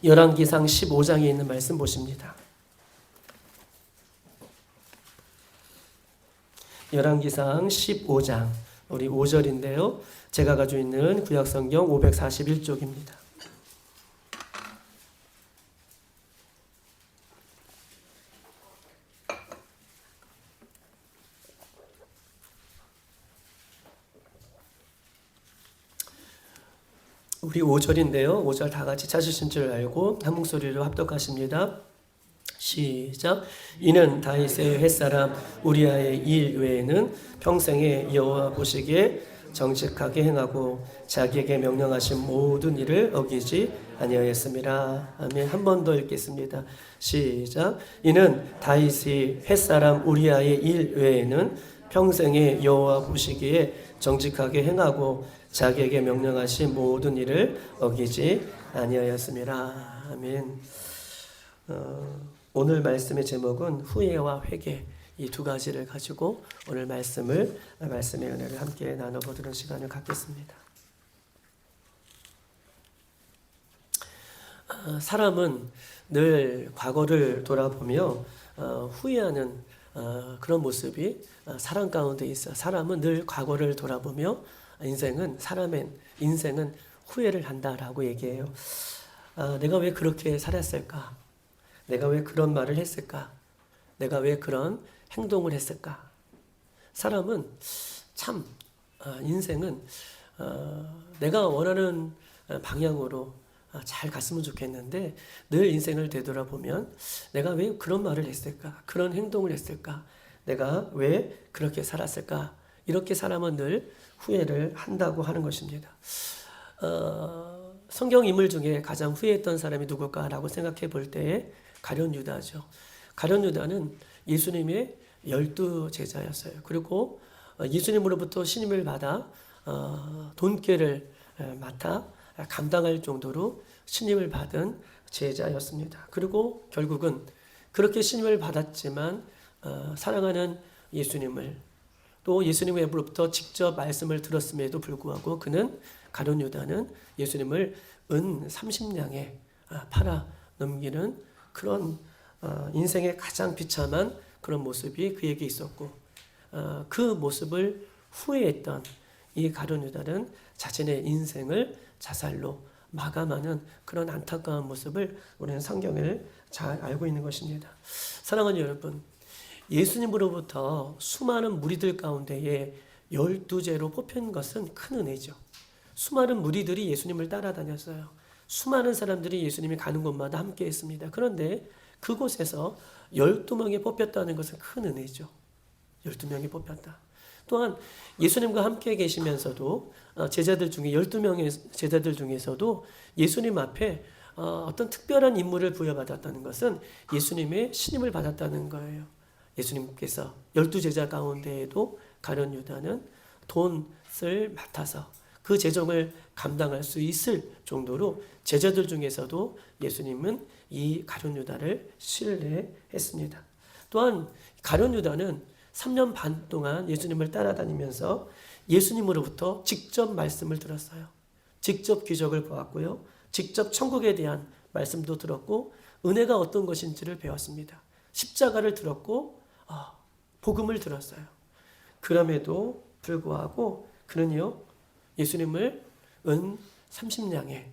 열왕기상 15장에 있는 말씀 보십니다. 열왕기상 15장 우리 5절인데요. 제가 가지고 있는 구약성경 541쪽입니다. 우리 5절인데요. 5절 다 같이 찾으신 줄 알고 한 목소리로 합독하십니다. 시작. 이는 다윗의 햇사람 우리아의 일 외에는 평생에 여호와 보시기에 정직하게 행하고 자기에게 명령하신 모든 일을 어기지 아니하였습니다. 아멘. 한 번 더 읽겠습니다. 시작. 이는 다윗의 햇사람 우리아의 일 외에는 평생에 여호와 보시기에 정직하게 행하고 자기에게 명령하신 모든 일을 어기지 아니하였습니다. 아멘. 오늘 말씀의 제목은 후회와 회개, 이 두 가지를 가지고 오늘 말씀의 은혜를 함께 나눠보도록 시간을 갖겠습니다. 사람은 늘 과거를 돌아보며 후회하는 그런 모습이 사람 가운데 있어. 사람은 늘 과거를 돌아보며 사람의 인생은 후회를 한다라고 얘기해요. 내가 왜 그렇게 살았을까? 내가 왜 그런 말을 했을까? 내가 왜 그런 행동을 했을까? 사람은 참 인생은 내가 원하는 방향으로 잘 갔으면 좋겠는데 늘 인생을 되돌아보면 내가 왜 그런 말을 했을까? 그런 행동을 했을까? 내가 왜 그렇게 살았을까? 이렇게 사람은 늘 후회를 한다고 하는 것입니다. 성경 인물 중에 가장 후회했던 사람이 누굴까라고 생각해 볼 때에 가룟 유다죠. 가룟 유다는 예수님의 12제자였어요. 그리고 예수님으로부터 신임을 받아 돈꾀를 맡아 감당할 정도로 신임을 받은 제자였습니다. 그리고 결국은 그렇게 신임을 받았지만 사랑하는 예수님을 또 예수님으로부터 직접 말씀을 들었음에도 불구하고 가룟 유다는 예수님을 은 30냥에 팔아 넘기는 그런 인생의 가장 비참한 그런 모습이 그에게 있었고 그 모습을 후회했던 이 가룟 유다는 자신의 인생을 자살로 마감하는 그런 안타까운 모습을 우리는 성경을 잘 알고 있는 것입니다. 사랑하는 여러분, 예수님으로부터 수많은 무리들 가운데에 12제로 뽑힌 것은 큰 은혜죠. 수많은 무리들이 예수님을 따라다녔어요. 수많은 사람들이 예수님이 가는 곳마다 함께 했습니다. 그런데 그곳에서 12명이 뽑혔다는 것은 큰 은혜죠. 12명이 뽑혔다. 또한 예수님과 함께 계시면서도 제자들 중에 12명의 제자들 중에서도 예수님 앞에 어떤 특별한 임무를 부여받았다는 것은 예수님의 신임을 받았다는 거예요. 예수님께서 12제자 가운데에도 가룟 유다는 돈을 맡아서 그 재정을 감당할 수 있을 정도로 제자들 중에서도 예수님은 이 가룟 유다를 신뢰했습니다. 또한 가룟 유다는 3년 반 동안 예수님을 따라다니면서 예수님으로부터 직접 말씀을 들었어요. 직접 기적을 보았고요. 직접 천국에 대한 말씀도 들었고 은혜가 어떤 것인지를 배웠습니다. 십자가를 들었고 복음을 들었어요. 그럼에도 불구하고 그는요 예수님을 은 30냥에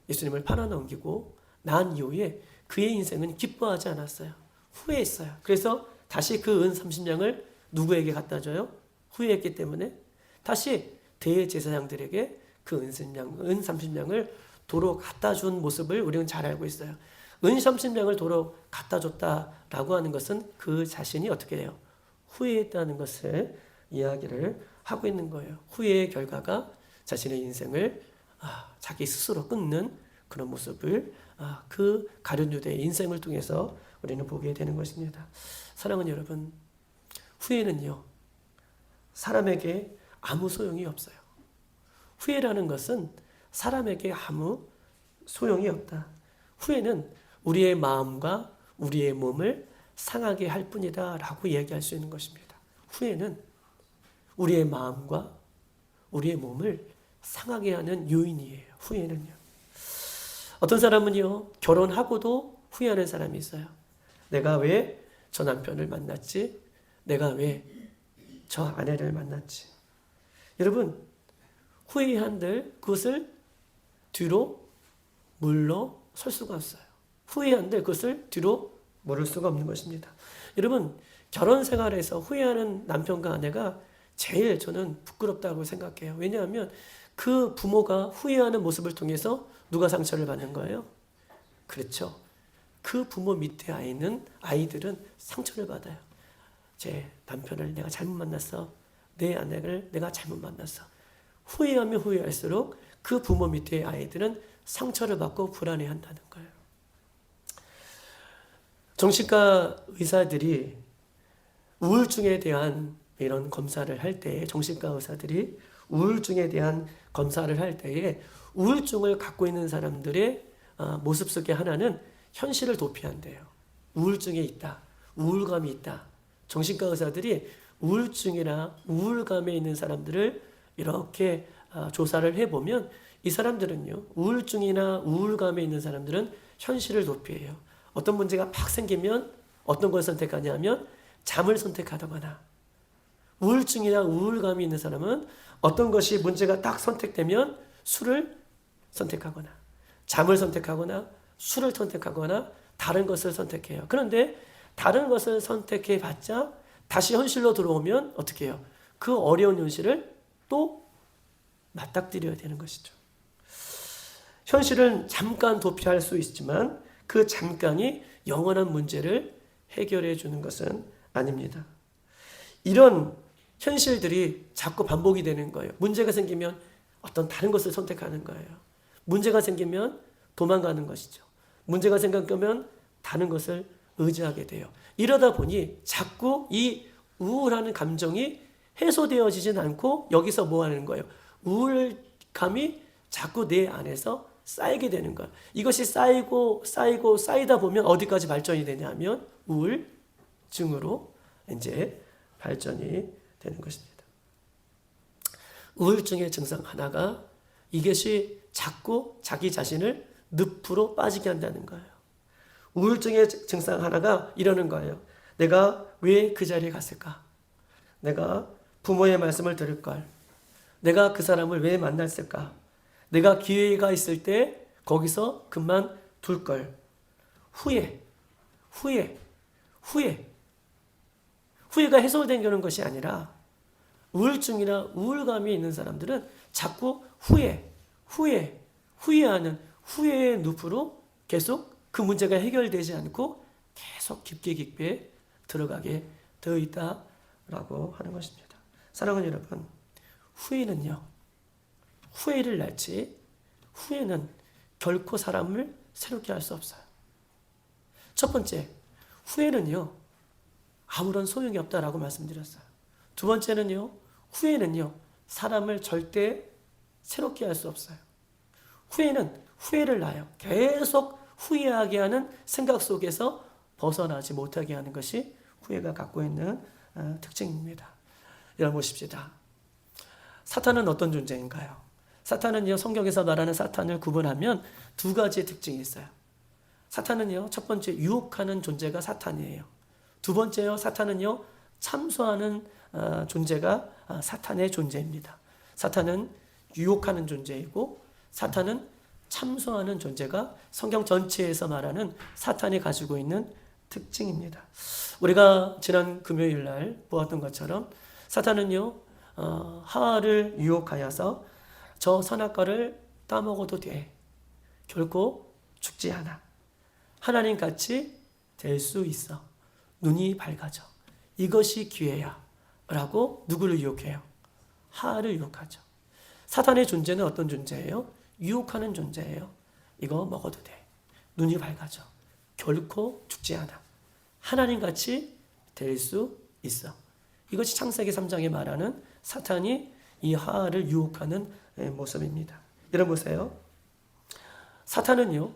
예수님을 팔아넘기고 난 이후에 그의 인생은 기뻐하지 않았어요. 후회했어요. 그래서 다시 그 은 30냥을 누구에게 갖다 줘요? 후회했기 때문에 다시 대제사장들에게 그 은 30냥을 도로 갖다 준 모습을 우리는 잘 알고 있어요. 은 30냥을 도로 갖다 줬다라고 하는 것은 그 자신이 어떻게 해요? 후회했다는 것을 이야기를 하고 있는 거예요. 후회의 결과가 자신의 인생을 자기 스스로 끊는 그런 모습을 그 가룟 유다의 인생을 통해서 우리는 보게 되는 것입니다. 사랑하는 여러분, 후회는요 사람에게 아무 소용이 없어요. 후회라는 것은 사람에게 아무 소용이 없다. 후회는 우리의 마음과 우리의 몸을 상하게 할 뿐이다 라고 얘기할 수 있는 것입니다. 후회는 우리의 마음과 우리의 몸을 상하게 하는 요인이에요. 후회는요. 어떤 사람은요, 결혼하고도 후회하는 사람이 있어요. 내가 왜 저 남편을 만났지? 내가 왜 저 아내를 만났지? 여러분, 후회한들 그것을 뒤로 물러설 수가 없어요. 후회한들 그것을 뒤로 물을 수가 없는 것입니다. 여러분, 결혼 생활에서 후회하는 남편과 아내가 제일 저는 부끄럽다고 생각해요. 왜냐하면 그 부모가 후회하는 모습을 통해서 누가 상처를 받는 거예요? 그렇죠. 그 부모 밑에 아이들은 상처를 받아요. 제 남편을 내가 잘못 만났어. 내 아내를 내가 잘못 만났어. 후회하면 후회할수록 그 부모 밑에 아이들은 상처를 받고 불안해한다는 거예요. 정신과 의사들이 우울증에 대한 이런 검사를 할 때, 정신과 의사들이 우울증에 대한 검사를 할 때에 우울증을 갖고 있는 사람들의 모습 속에 하나는 현실을 도피한대요. 우울증에 있다. 우울감이 있다. 정신과 의사들이 우울증이나 우울감에 있는 사람들을 이렇게 조사를 해보면 이 사람들은요, 우울증이나 우울감에 있는 사람들은 현실을 도피해요. 어떤 문제가 팍 생기면 어떤 걸 선택하냐면 잠을 선택하거나, 우울증이나 우울감이 있는 사람은 어떤 것이 문제가 딱 선택되면 술을 선택하거나, 잠을 선택하거나, 술을 선택하거나 다른 것을 선택해요. 그런데 다른 것을 선택해 봤자 다시 현실로 들어오면 어떻게 해요? 그 어려운 현실을 또 맞닥뜨려야 되는 것이죠. 현실은 잠깐 도피할 수 있지만 그 잠깐이 영원한 문제를 해결해 주는 것은 아닙니다. 이런 현실들이 자꾸 반복이 되는 거예요. 문제가 생기면 어떤 다른 것을 선택하는 거예요. 문제가 생기면 도망가는 것이죠. 문제가 생기면 다른 것을 의지하게 돼요. 이러다 보니 자꾸 이 우울한 감정이 해소되어지진 않고 여기서 뭐 하는 거예요? 우울감이 자꾸 내 안에서 쌓이게 되는 거예요. 이것이 쌓이다 보면 어디까지 발전이 되냐면 우울증으로 이제 발전이 되는 것입니다. 우울증의 증상 하나가 이것이 자꾸 자기 자신을 늪으로 빠지게 한다는 거예요. 우울증의 증상 하나가 이러는 거예요. 내가 왜 그 자리에 갔을까? 내가 부모의 말씀을 들을 걸. 내가 그 사람을 왜 만났을까? 내가 기회가 있을 때 거기서 그만 둘 걸. 후회가 해소되는 것이 아니라 우울증이나 우울감이 있는 사람들은 자꾸 후회하는 후회의 늪으로 계속 그 문제가 해결되지 않고 계속 깊게 들어가게 되어 있다라고 하는 것입니다. 사랑하는 여러분, 후회를 낳지 후회는 결코 사람을 새롭게 할 수 없어요. 첫 번째, 후회는요, 아무런 소용이 없다라고 말씀드렸어요. 두 번째는요, 후회는요, 사람을 절대 새롭게 할 수 없어요. 후회는 후회를 낳아요. 계속 후회하게 하는 생각 속에서 벗어나지 못하게 하는 것이 후회가 갖고 있는 특징입니다. 여러분 보십시다. 사탄은 어떤 존재인가요? 사탄은요, 성경에서 말하는 사탄을 구분하면 두 가지의 특징이 있어요. 사탄은요, 첫 번째 유혹하는 존재가 사탄이에요. 두 번째요, 사탄은요, 참소하는 존재가 사탄의 존재입니다. 사탄은 유혹하는 존재이고 사탄은 참소하는 존재가 성경 전체에서 말하는 사탄이 가지고 있는 특징입니다. 우리가 지난 금요일 날 보았던 것처럼 사탄은요, 하와를 유혹하여서 저 선악과를 따먹어도 돼. 결코 죽지 않아. 하나님 같이 될 수 있어. 눈이 밝아져. 이것이 기회야. 라고 누구를 유혹해요? 하와를 유혹하죠. 사탄의 존재는 어떤 존재예요? 유혹하는 존재예요. 이거 먹어도 돼. 눈이 밝아져. 결코 죽지 않아. 하나님같이 될 수 있어. 이것이 창세기 3장에 말하는 사탄이 이 하와를 유혹하는 모습입니다. 여러분 보세요. 사탄은요,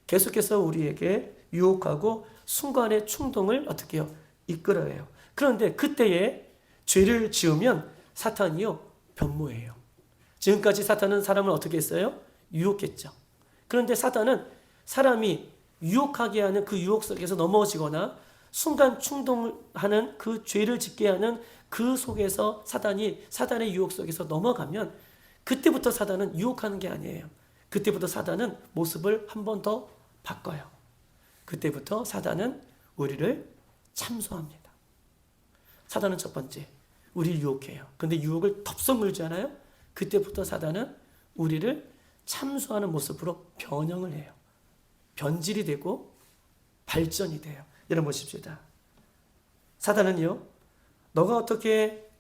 계속해서 우리에게 유혹하고 순간의 충동을 어떻게 해요? 이끌어요. 그런데 그때에 죄를 지으면 사탄이요, 변모해요. 지금까지 사탄은 사람을 어떻게 했어요? 유혹했죠. 그런데 사탄은 사람이 유혹하게 하는 그 유혹 속에서 넘어지거나 순간 충동하는 그 죄를 짓게 하는 그 속에서 사단의 유혹 속에서 넘어가면 그때부터 사단은 유혹하는 게 아니에요. 그때부터 사단은 모습을 한 번 더 바꿔요. 그때부터 사단은 우리를 참소합니다. 사단은 첫 번째, 우리를 유혹해요. 근데 유혹을 덥석 물지 않아요? 그때부터 사단은 우리를 참소하는 모습으로 변형을 해요. 변질이 되고 발전이 돼요. 여러분 보십시다. 사단은요, 너가 어떻게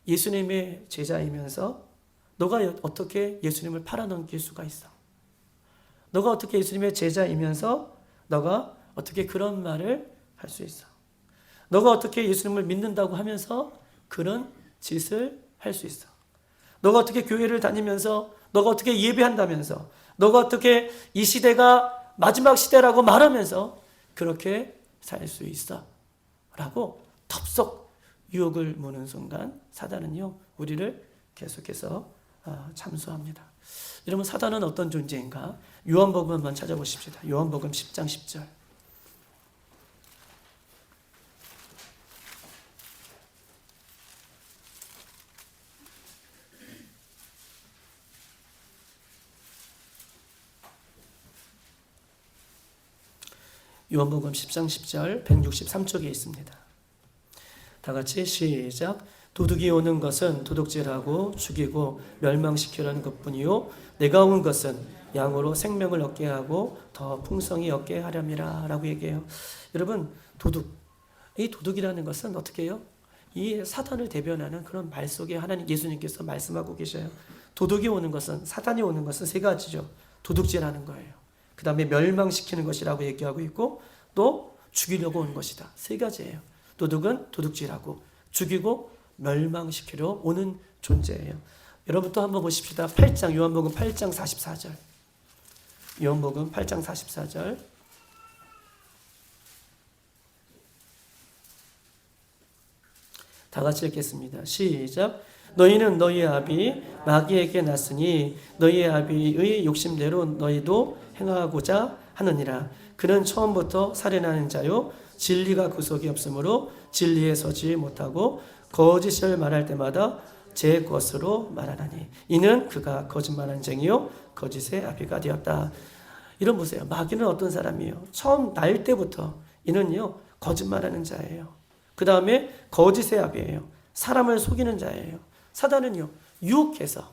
예수님의 제자이면서 너가 어떻게 예수님을 팔아넘길 수가 있어? 너가 어떻게 예수님의 제자이면서 너가 어떻게 그런 말을 할 수 있어? 너가 어떻게 예수님을 믿는다고 하면서 그런 짓을 할 수 있어? 너가 어떻게 교회를 다니면서 너가 어떻게 예배한다면서 너가 어떻게 이 시대가 마지막 시대라고 말하면서 그렇게 살 수 있어? 라고 덥석 유혹을 무는 순간 사단은요, 우리를 계속해서 참소합니다. 여러분, 사단은 어떤 존재인가? 요한복음 한번 찾아보십시다. 요한복음 10장 10절. 요한복음 10장 10절 163쪽에 있습니다. 다 같이 시작. 도둑이 오는 것은 도둑질하고 죽이고 멸망시키려는 것뿐이요 내가 온 것은 양으로 생명을 얻게 하고 더 풍성히 얻게 하렴이라 라고 얘기해요. 여러분, 이 도둑이라는 것은 어떻게 해요? 이 사단을 대변하는 그런 말 속에 하나님 예수님께서 말씀하고 계셔요. 도둑이 오는 것은, 사단이 오는 것은 세 가지죠. 도둑질하는 거예요. 그 다음에 멸망시키는 것이라고 얘기하고 있고 또 죽이려고 오는 것이다. 세 가지예요. 도둑은 도둑질하고 죽이고 멸망시키려 오는 존재예요. 여러분 또 한번 보십시다. 8장 요한복음 8장 44절. 요한복음 8장 44절. 다 같이 읽겠습니다. 시작. 너희는 너희의 아비 마귀에게 났으니 너희의 아비의 욕심대로 너희도 행하고자 하느니라. 그는 처음부터 살인하는 자요 진리가 그 속에 없으므로 진리에 서지 못하고 거짓을 말할 때마다 제 것으로 말하나니 이는 그가 거짓말하는 쟁이요 거짓의 아비가 되었다. 이런 보세요. 마귀는 어떤 사람이에요? 처음 날 때부터 이는요 거짓말하는 자예요. 그 다음에 거짓의 아비예요. 사람을 속이는 자예요. 사단은요 유혹해서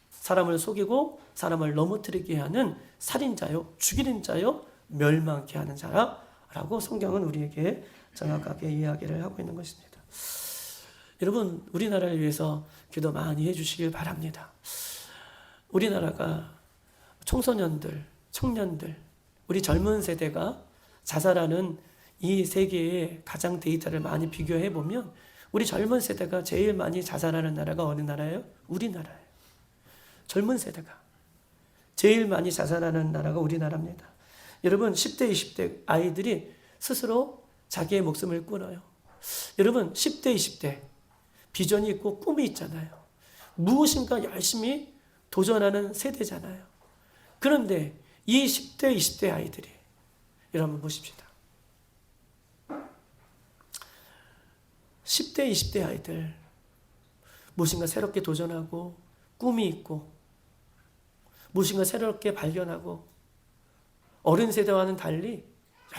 사람을 속이고 사람을 넘어뜨리게 하는 살인자요 죽이는 자요 멸망케 하는 자라고 성경은 우리에게 정확하게 이야기를 하고 있는 것입니다. 여러분, 우리나라를 위해서 기도 많이 해주시길 바랍니다. 우리나라가 청소년들, 청년들, 우리 젊은 세대가 자살하는 이 세계의 가장 데이터를 많이 비교해 보면 우리 젊은 세대가 제일 많이 자살하는 나라가 어느 나라예요? 우리나라예요. 젊은 세대가 제일 많이 자살하는 나라가 우리나라입니다. 여러분 10대, 20대 아이들이 스스로 자기의 목숨을 끊어요. 여러분 10대, 20대 비전이 있고 꿈이 있잖아요. 무엇인가 열심히 도전하는 세대잖아요. 그런데 이 10대, 20대 아이들이 여러분 보십시다. 10대, 20대 아이들 무엇인가 새롭게 도전하고 꿈이 있고 무엇인가 새롭게 발견하고 어린 세대와는 달리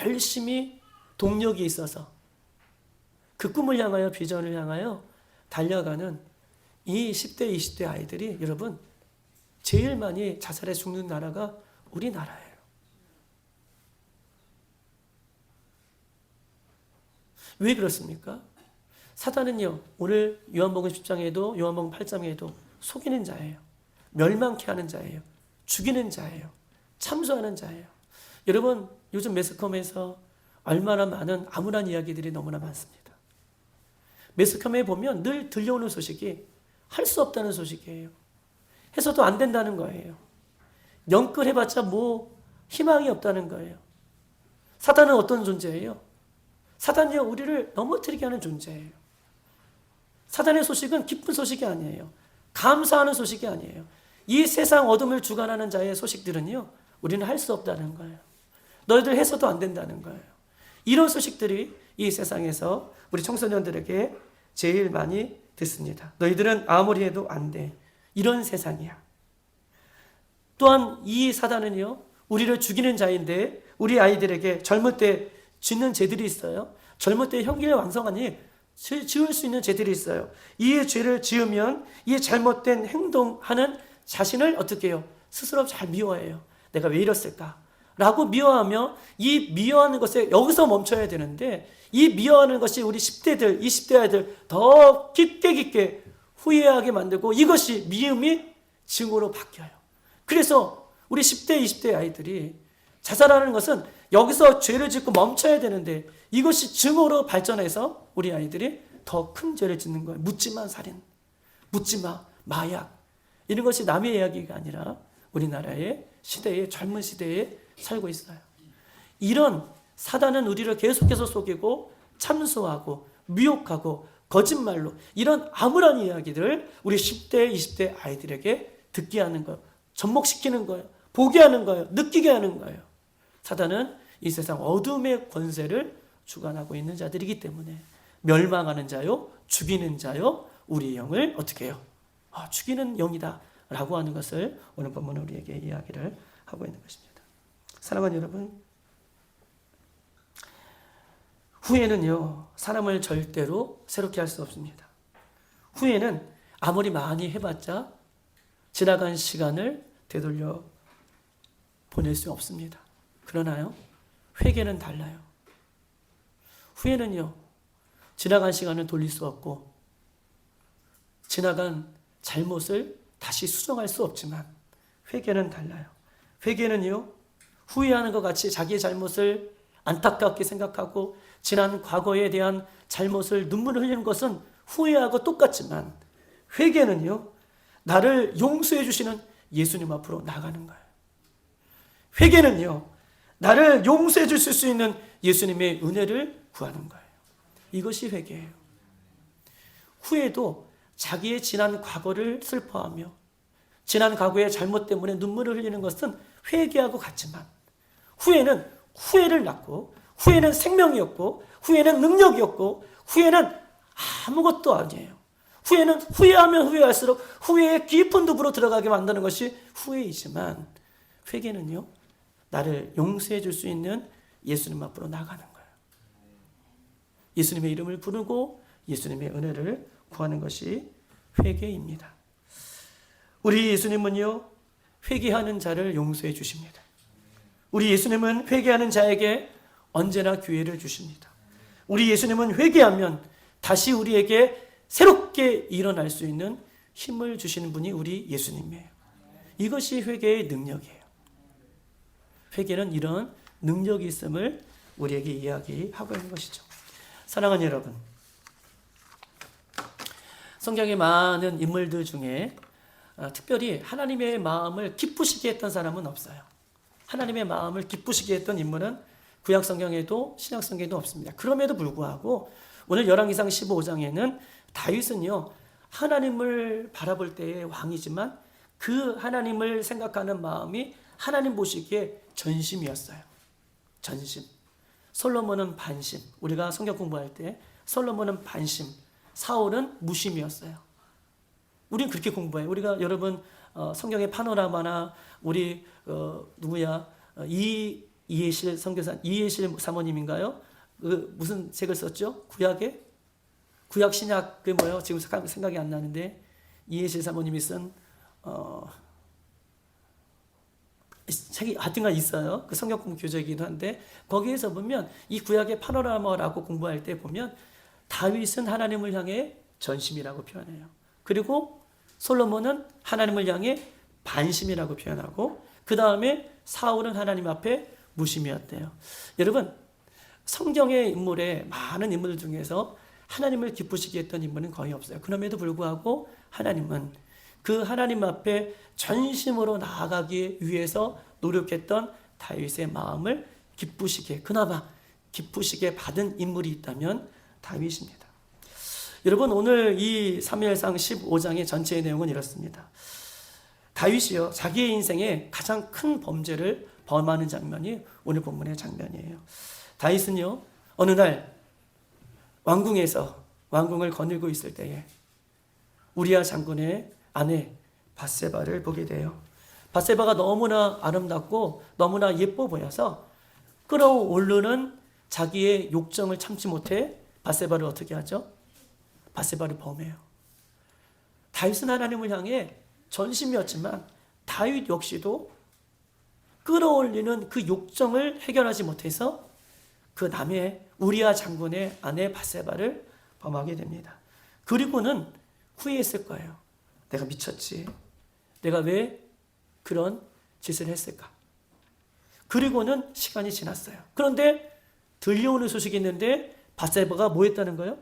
열심히 동력이 있어서 그 꿈을 향하여 비전을 향하여 달려가는 이 10대, 20대 아이들이 여러분 제일 많이 자살해 죽는 나라가 우리나라예요. 왜 그렇습니까? 사단은요 오늘 요한복음 10장에도 요한복음 8장에도 속이는 자예요. 멸망케 하는 자예요. 죽이는 자예요. 참소하는 자예요. 여러분 요즘 매스컴에서 얼마나 많은 암울한 이야기들이 너무나 많습니다. 매스컴에 보면 늘 들려오는 소식이 할 수 없다는 소식이에요. 해서도 안 된다는 거예요. 영끌해봤자 뭐 희망이 없다는 거예요. 사단은 어떤 존재예요? 사단이 우리를 넘어뜨리게 하는 존재예요. 사단의 소식은 기쁜 소식이 아니에요. 감사하는 소식이 아니에요. 이 세상 어둠을 주관하는 자의 소식들은요 우리는 할 수 없다는 거예요. 너희들 해서도 안 된다는 거예요. 이런 소식들이 이 세상에서 우리 청소년들에게 제일 많이 듣습니다. 너희들은 아무리 해도 안 돼. 이런 세상이야. 또한 이 사단은요, 우리를 죽이는 자인데 우리 아이들에게 젊을 때 짓는 죄들이 있어요. 젊을 때 형기왕성하니 지을 수 있는 죄들이 있어요. 이 죄를 지으면 이 잘못된 행동하는 자신을 어떻게 해요? 스스로 잘 미워해요. 내가 왜 이랬을까? 라고 미워하며 이 미워하는 것에 여기서 멈춰야 되는데 이 미워하는 것이 우리 10대들, 20대 아이들 더 깊게 후회하게 만들고 이것이 미움이 증오로 바뀌어요. 그래서 우리 10대, 20대 아이들이 자살하는 것은 여기서 죄를 짓고 멈춰야 되는데 이것이 증오로 발전해서 우리 아이들이 더 큰 죄를 짓는 거예요. 묻지마 살인, 묻지마 마약, 이런 것이 남의 이야기가 아니라 우리나라의 시대에, 젊은 시대에 살고 있어요. 이런 사단은 우리를 계속해서 속이고 참소하고 미혹하고 거짓말로 이런 암울한 이야기들을 우리 10대, 20대 아이들에게 듣게 하는 거예요. 접목시키는 거예요. 보게 하는 거예요. 느끼게 하는 거예요. 사단은 이 세상 어둠의 권세를 주관하고 있는 자들이기 때문에 멸망하는 자요, 죽이는 자요, 우리의 영을 어떻게 해요? 죽이는 영이다 라고 하는 것을 오늘 본문은 우리에게 이야기를 하고 있는 것입니다. 사랑하는 여러분, 후회는요, 사람을 절대로 새롭게 할 수 없습니다. 후회는 아무리 많이 해봤자 지나간 시간을 되돌려 보낼 수 없습니다. 그러나요, 회개는 달라요. 후회는요, 지나간 시간을 돌릴 수 없고 지나간 잘못을 다시 수정할 수 없지만 회개는 달라요. 회개는요, 후회하는 것 같이 자기의 잘못을 안타깝게 생각하고 지난 과거에 대한 잘못을 눈물을 흘리는 것은 후회하고 똑같지만 회개는요, 나를 용서해 주시는 예수님 앞으로 나가는 거예요. 회개는요, 나를 용서해 주실 수 있는 예수님의 은혜를 구하는 거예요. 이것이 회개예요. 후회도 자기의 지난 과거를 슬퍼하며 지난 과거의 잘못 때문에 눈물을 흘리는 것은 회개하고 같지만 후회는 후회를 낳고 후회는 생명이었고 후회는 능력이었고 후회는 아무것도 아니에요. 후회는 후회하면 후회할수록 후회의 깊은 늪으로 들어가게 만드는 것이 후회이지만 회개는요, 나를 용서해 줄 수 있는 예수님 앞으로 나가는 거예요. 예수님의 이름을 부르고 예수님의 은혜를 구하는 것이 회개입니다. 우리 예수님은요, 회개하는 자를 용서해 주십니다. 우리 예수님은 회개하는 자에게 언제나 기회를 주십니다. 우리 예수님은 회개하면 다시 우리에게 새롭게 일어날 수 있는 힘을 주시는 분이 우리 예수님이에요. 이것이 회개의 능력이에요. 회개는 이런 능력이 있음을 우리에게 이야기하고 있는 것이죠. 사랑하는 여러분, 성경의 많은 인물들 중에 특별히 하나님의 마음을 기쁘시게 했던 사람은 없어요. 하나님의 마음을 기쁘시게 했던 인물은 구약 성경에도 신약 성경에도 없습니다. 그럼에도 불구하고 오늘 열왕기상 15장에는 다윗은요, 하나님을 바라볼 때의 왕이지만 그 하나님을 생각하는 마음이 하나님 보시기에 전심이었어요. 전심. 솔로몬은 반심. 우리가 성경 공부할 때 솔로몬은 반심, 사울은 무심이었어요. 우리는 그렇게 공부해요. 우리가 여러분 성경의 파노라마나 우리 이해실 선교사 이해실 사모님인가요? 무슨 책을 썼죠? 구약 신약 그 뭐예요? 지금 생각이 안 나는데 이해실 사모님이 쓴 책이 하여튼간 있어요. 그 성경 공부 교재이기도 한데 거기에서 보면 이 구약의 파노라마라고 공부할 때 보면 다윗은 하나님을 향해 전심이라고 표현해요. 그리고 솔로몬은 하나님을 향해 반심이라고 표현하고 그 다음에 사울은 하나님 앞에 무심이었대요. 여러분, 성경의 인물에 많은 인물들 중에서 하나님을 기쁘시게 했던 인물은 거의 없어요. 그럼에도 불구하고 하나님은 그 하나님 앞에 전심으로 나아가기 위해서 노력했던 다윗의 마음을 기쁘시게, 그나마 기쁘시게 받은 인물이 있다면 다윗입니다. 여러분, 오늘 이 사무엘상 15장의 전체의 내용은 이렇습니다. 다윗이요, 자기의 인생에 가장 큰 범죄를 범하는 장면이 오늘 본문의 장면이에요. 다윗은요, 어느 날 왕궁에서 왕궁을 거닐고 있을 때에 우리아 장군의 아내 밧세바를 보게 돼요. 밧세바가 너무나 아름답고 너무나 예뻐 보여서 끌어오르는 자기의 욕정을 참지 못해 밧세바를 어떻게 하죠? 밧세바를 범해요. 다윗은 하나님을 향해 전심이었지만 다윗 역시도 끌어올리는 그 욕정을 해결하지 못해서 그 남의 우리아 장군의 아내 밧세바를 범하게 됩니다. 그리고는 후회했을 거예요. 내가 미쳤지. 내가 왜 그런 짓을 했을까? 그리고는 시간이 지났어요. 그런데 들려오는 소식이 있는데 밧세바가 뭐 했다는 거예요?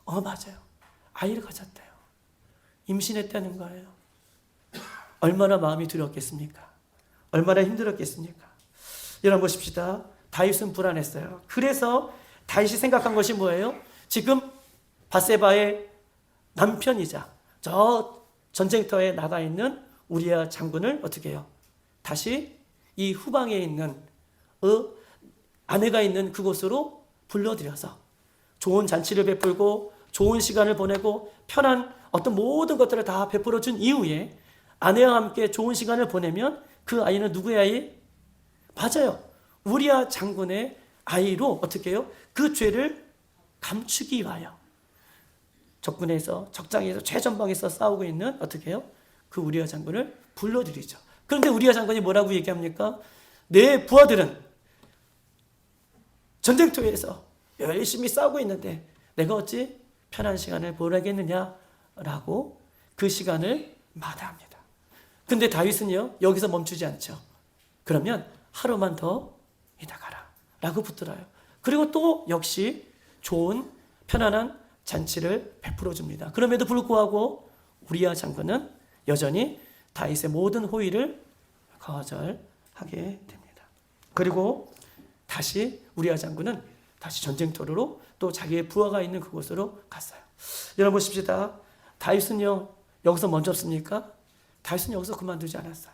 맞아요. 아이를 가졌대요. 임신했다는 거예요. 얼마나 마음이 두렵겠습니까? 얼마나 힘들었겠습니까? 여러분 보십시다. 다윗은 불안했어요. 그래서 다윗이 생각한 것이 뭐예요? 지금 밧세바의 남편이자 저 전쟁터에 나가 있는 우리아 장군을 어떻게 해요? 다시 이 후방에 있는 아내가 있는 그곳으로 불러들여서 좋은 잔치를 베풀고 좋은 시간을 보내고 편한 어떤 모든 것들을 다 베풀어 준 이후에 아내와 함께 좋은 시간을 보내면 그 아이는 누구의 아이? 맞아요. 우리아 장군의 아이로 어떻게 해요? 그 죄를 감추기 위하여 적군에서 적장에서 최전방에서 싸우고 있는 어떻게 해요? 그 우리아 장군을 불러들이죠. 그런데 우리아 장군이 뭐라고 얘기합니까? 내 부하들은 전쟁터에서 열심히 싸우고 있는데 내가 어찌 편한 시간을 보내겠느냐라고 그 시간을 마다합니다. 근데 다윗은요, 여기서 멈추지 않죠. 그러면 하루만 더 이따 가라 라고 붙들어요. 그리고 또 역시 좋은 편안한 잔치를 베풀어 줍니다. 그럼에도 불구하고 우리아 장군은 여전히 다윗의 모든 호의를 거절하게 됩니다. 그리고 다시 우리아 장군은 다시 전쟁터로 또 자기의 부하가 있는 그곳으로 갔어요. 여러분 보십시다. 다윗은요, 여기서 멈췄습니까? 다윗은 여기서 그만두지 않았어요.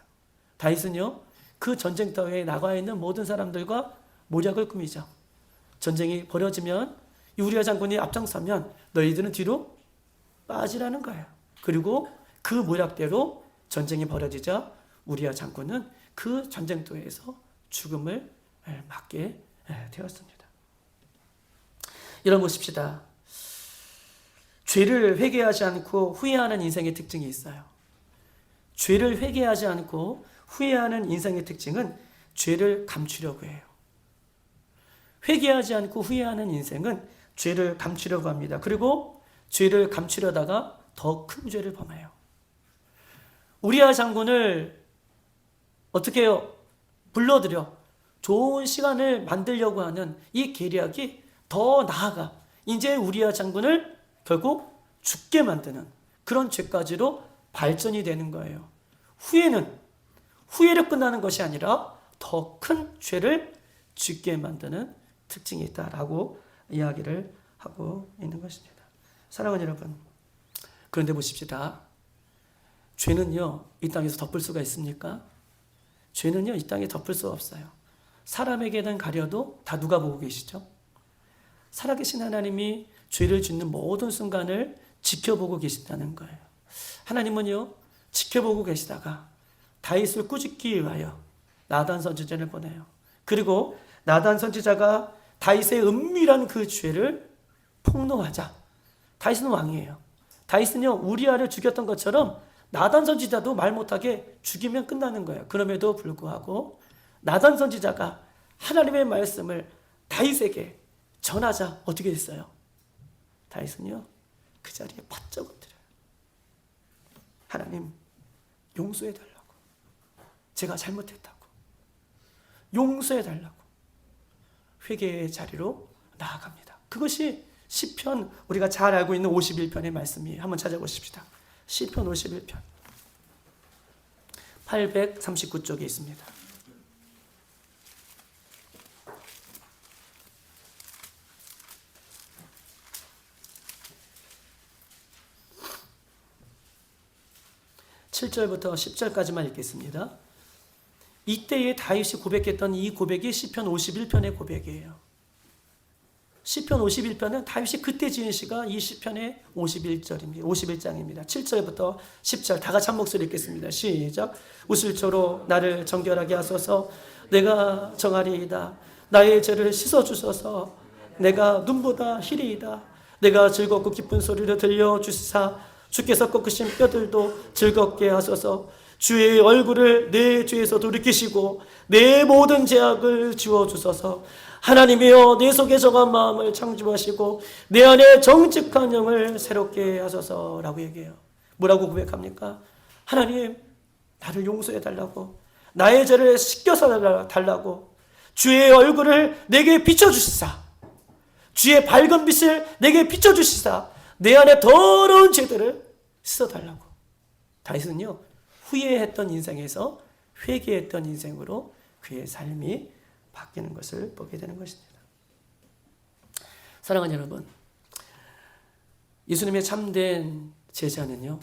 다윗은요, 그 전쟁터에 나가 있는 모든 사람들과 모략을 꾸미죠. 전쟁이 벌어지면 우리아 장군이 앞장서면 너희들은 뒤로 빠지라는 거예요. 그리고 그 모략대로 전쟁이 벌어지자 우리아 장군은 그 전쟁터에서 죽음을 맞게 되었습니다. 여러분 보십시다. 죄를 회개하지 않고 후회하는 인생의 특징이 있어요. 죄를 회개하지 않고 후회하는 인생의 특징은 죄를 감추려고 해요. 회개하지 않고 후회하는 인생은 죄를 감추려고 합니다. 그리고 죄를 감추려다가 더 큰 죄를 범해요. 우리아 장군을 어떻게 해요? 불러들여 좋은 시간을 만들려고 하는 이 계략이 더 나아가 이제 우리아 장군을 결국 죽게 만드는 그런 죄까지로 발전이 되는 거예요. 후회는 후회로 끝나는 것이 아니라 더 큰 죄를 짓게 만드는 특징이 있다라고 이야기를 하고 있는 것입니다. 사랑하는 여러분, 그런데 보십시다. 죄는요, 이 땅에서 덮을 수가 있습니까? 죄는요, 이 땅에 덮을 수 없어요. 사람에게는 가려도 다 누가 보고 계시죠? 살아계신 하나님이 죄를 짓는 모든 순간을 지켜보고 계신다는 거예요. 하나님은요, 지켜보고 계시다가 다윗을 꾸짖기 위하여 나단 선지자를 보내요. 그리고 나단 선지자가 다윗의 은밀한 그 죄를 폭로하자. 다윗은 왕이에요. 다윗은요, 우리아를 죽였던 것처럼 나단 선지자도 말 못하게 죽이면 끝나는 거예요. 그럼에도 불구하고 나단 선지자가 하나님의 말씀을 다윗에게 전하자 어떻게 됐어요? 다윗은요, 그 자리에 바짝 엎드려요. 하나님, 용서해달라고. 제가 잘못했다고. 용서해달라고. 회개의 자리로 나아갑니다. 그것이 시편, 우리가 잘 알고 있는 51편의 말씀이에요. 한번 찾아보십시다. 시편 51편 839쪽에 있습니다. (7절부터) (10절까지만) 읽겠습니다. 이때에 다윗이 고백했던 이 고백이 시편 51편의 고백이에요. 시편 51편은 다윗이 그때 지은 시가 이 시편의 51절입니다. 51장입니다. 7절부터 10절 다 같이 한 목소리 읽겠습니다. 시작. 웃을초로 나를 정결하게 하소서. 내가 정하리이다. 나의 죄를 씻어주소서. 내가 눈보다 희리이다. 내가 즐겁고 기쁜 소리를 들려주시사 주께서 꺾으신 뼈들도 즐겁게 하소서. 주의 얼굴을 내 죄에서 돌이키시고 내 모든 죄악을 지워주소서. 하나님이여 내 속에 정한 마음을 창조하시고 내 안에 정직한 영을 새롭게 하소서 라고 얘기해요. 뭐라고 고백합니까? 하나님, 나를 용서해 달라고, 나의 죄를 씻겨서 달라고, 주의 얼굴을 내게 비춰주시사, 주의 밝은 빛을 내게 비춰주시사 내 안에 더러운 죄들을 씻어달라고. 다윗은요, 후회했던 인생에서 회개했던 인생으로 그의 삶이 바뀌는 것을 보게 되는 것입니다. 사랑하는 여러분, 예수님의 참된 제자는요,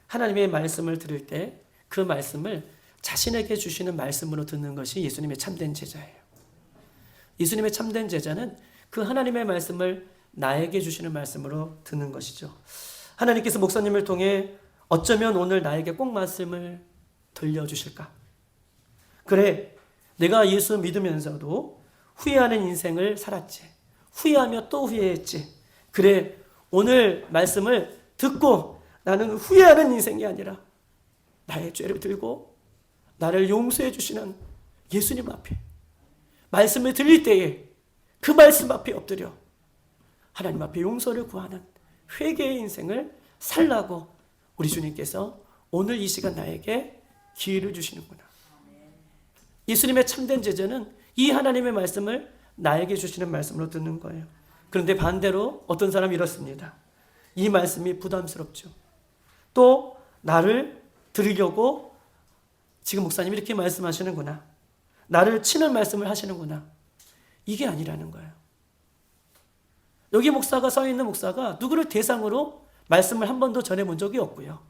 하나님의 말씀을 들을 때 그 말씀을 자신에게 주시는 말씀으로 듣는 것이 예수님의 참된 제자예요. 예수님의 참된 제자는 그 하나님의 말씀을 나에게 주시는 말씀으로 듣는 것이죠. 하나님께서 목사님을 통해 어쩌면 오늘 나에게 꼭 말씀을 들려주실까? 그래, 내가 예수 믿으면서도 후회하는 인생을 살았지. 후회하며 또 후회했지. 그래, 오늘 말씀을 듣고 나는 후회하는 인생이 아니라 나의 죄를 들고 나를 용서해 주시는 예수님 앞에 말씀을 들릴 때에 그 말씀 앞에 엎드려 하나님 앞에 용서를 구하는 회개의 인생을 살라고 우리 주님께서 오늘 이 시간 나에게 기회를 주시는구나. 예수님의 참된 제자는 이 하나님의 말씀을 나에게 주시는 말씀으로 듣는 거예요. 그런데 반대로 어떤 사람이 이렇습니다. 이 말씀이 부담스럽죠. 또 나를 들으려고 지금 목사님이 이렇게 말씀하시는구나. 나를 치는 말씀을 하시는구나. 이게 아니라는 거예요. 여기 목사가 서 있는 목사가 누구를 대상으로 말씀을 한 번도 전해본 적이 없고요.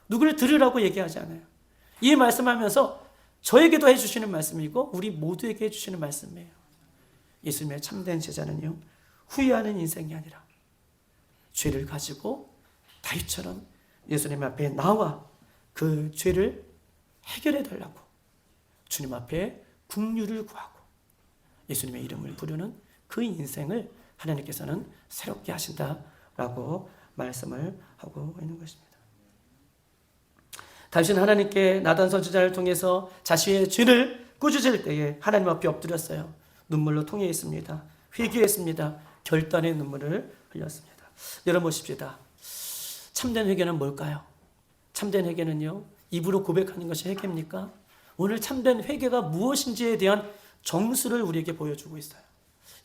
누구를 들으라고 얘기하지 않아요. 이 말씀하면서 저에게도 해주시는 말씀이고 우리 모두에게 해주시는 말씀이에요. 예수님의 참된 제자는요, 후회하는 인생이 아니라 죄를 가지고 다윗처럼 예수님 앞에 나와 그 죄를 해결해 달라고 주님 앞에 긍휼을 구하고 예수님의 이름을 부르는 그 인생을 하나님께서는 새롭게 하신다라고 말씀을 하고 있는 것입니다. 다윗은 하나님께 나단 선지자를 통해서 자신의 죄를 꾸짖을 때에 하나님 앞에 엎드렸어요. 눈물로 통해 있습니다. 회개했습니다. 결단의 눈물을 흘렸습니다. 열어보십시다. 참된 회개는 뭘까요? 참된 회개는요, 입으로 고백하는 것이 회개입니까? 오늘 참된 회개가 무엇인지에 대한 정수를 우리에게 보여주고 있어요.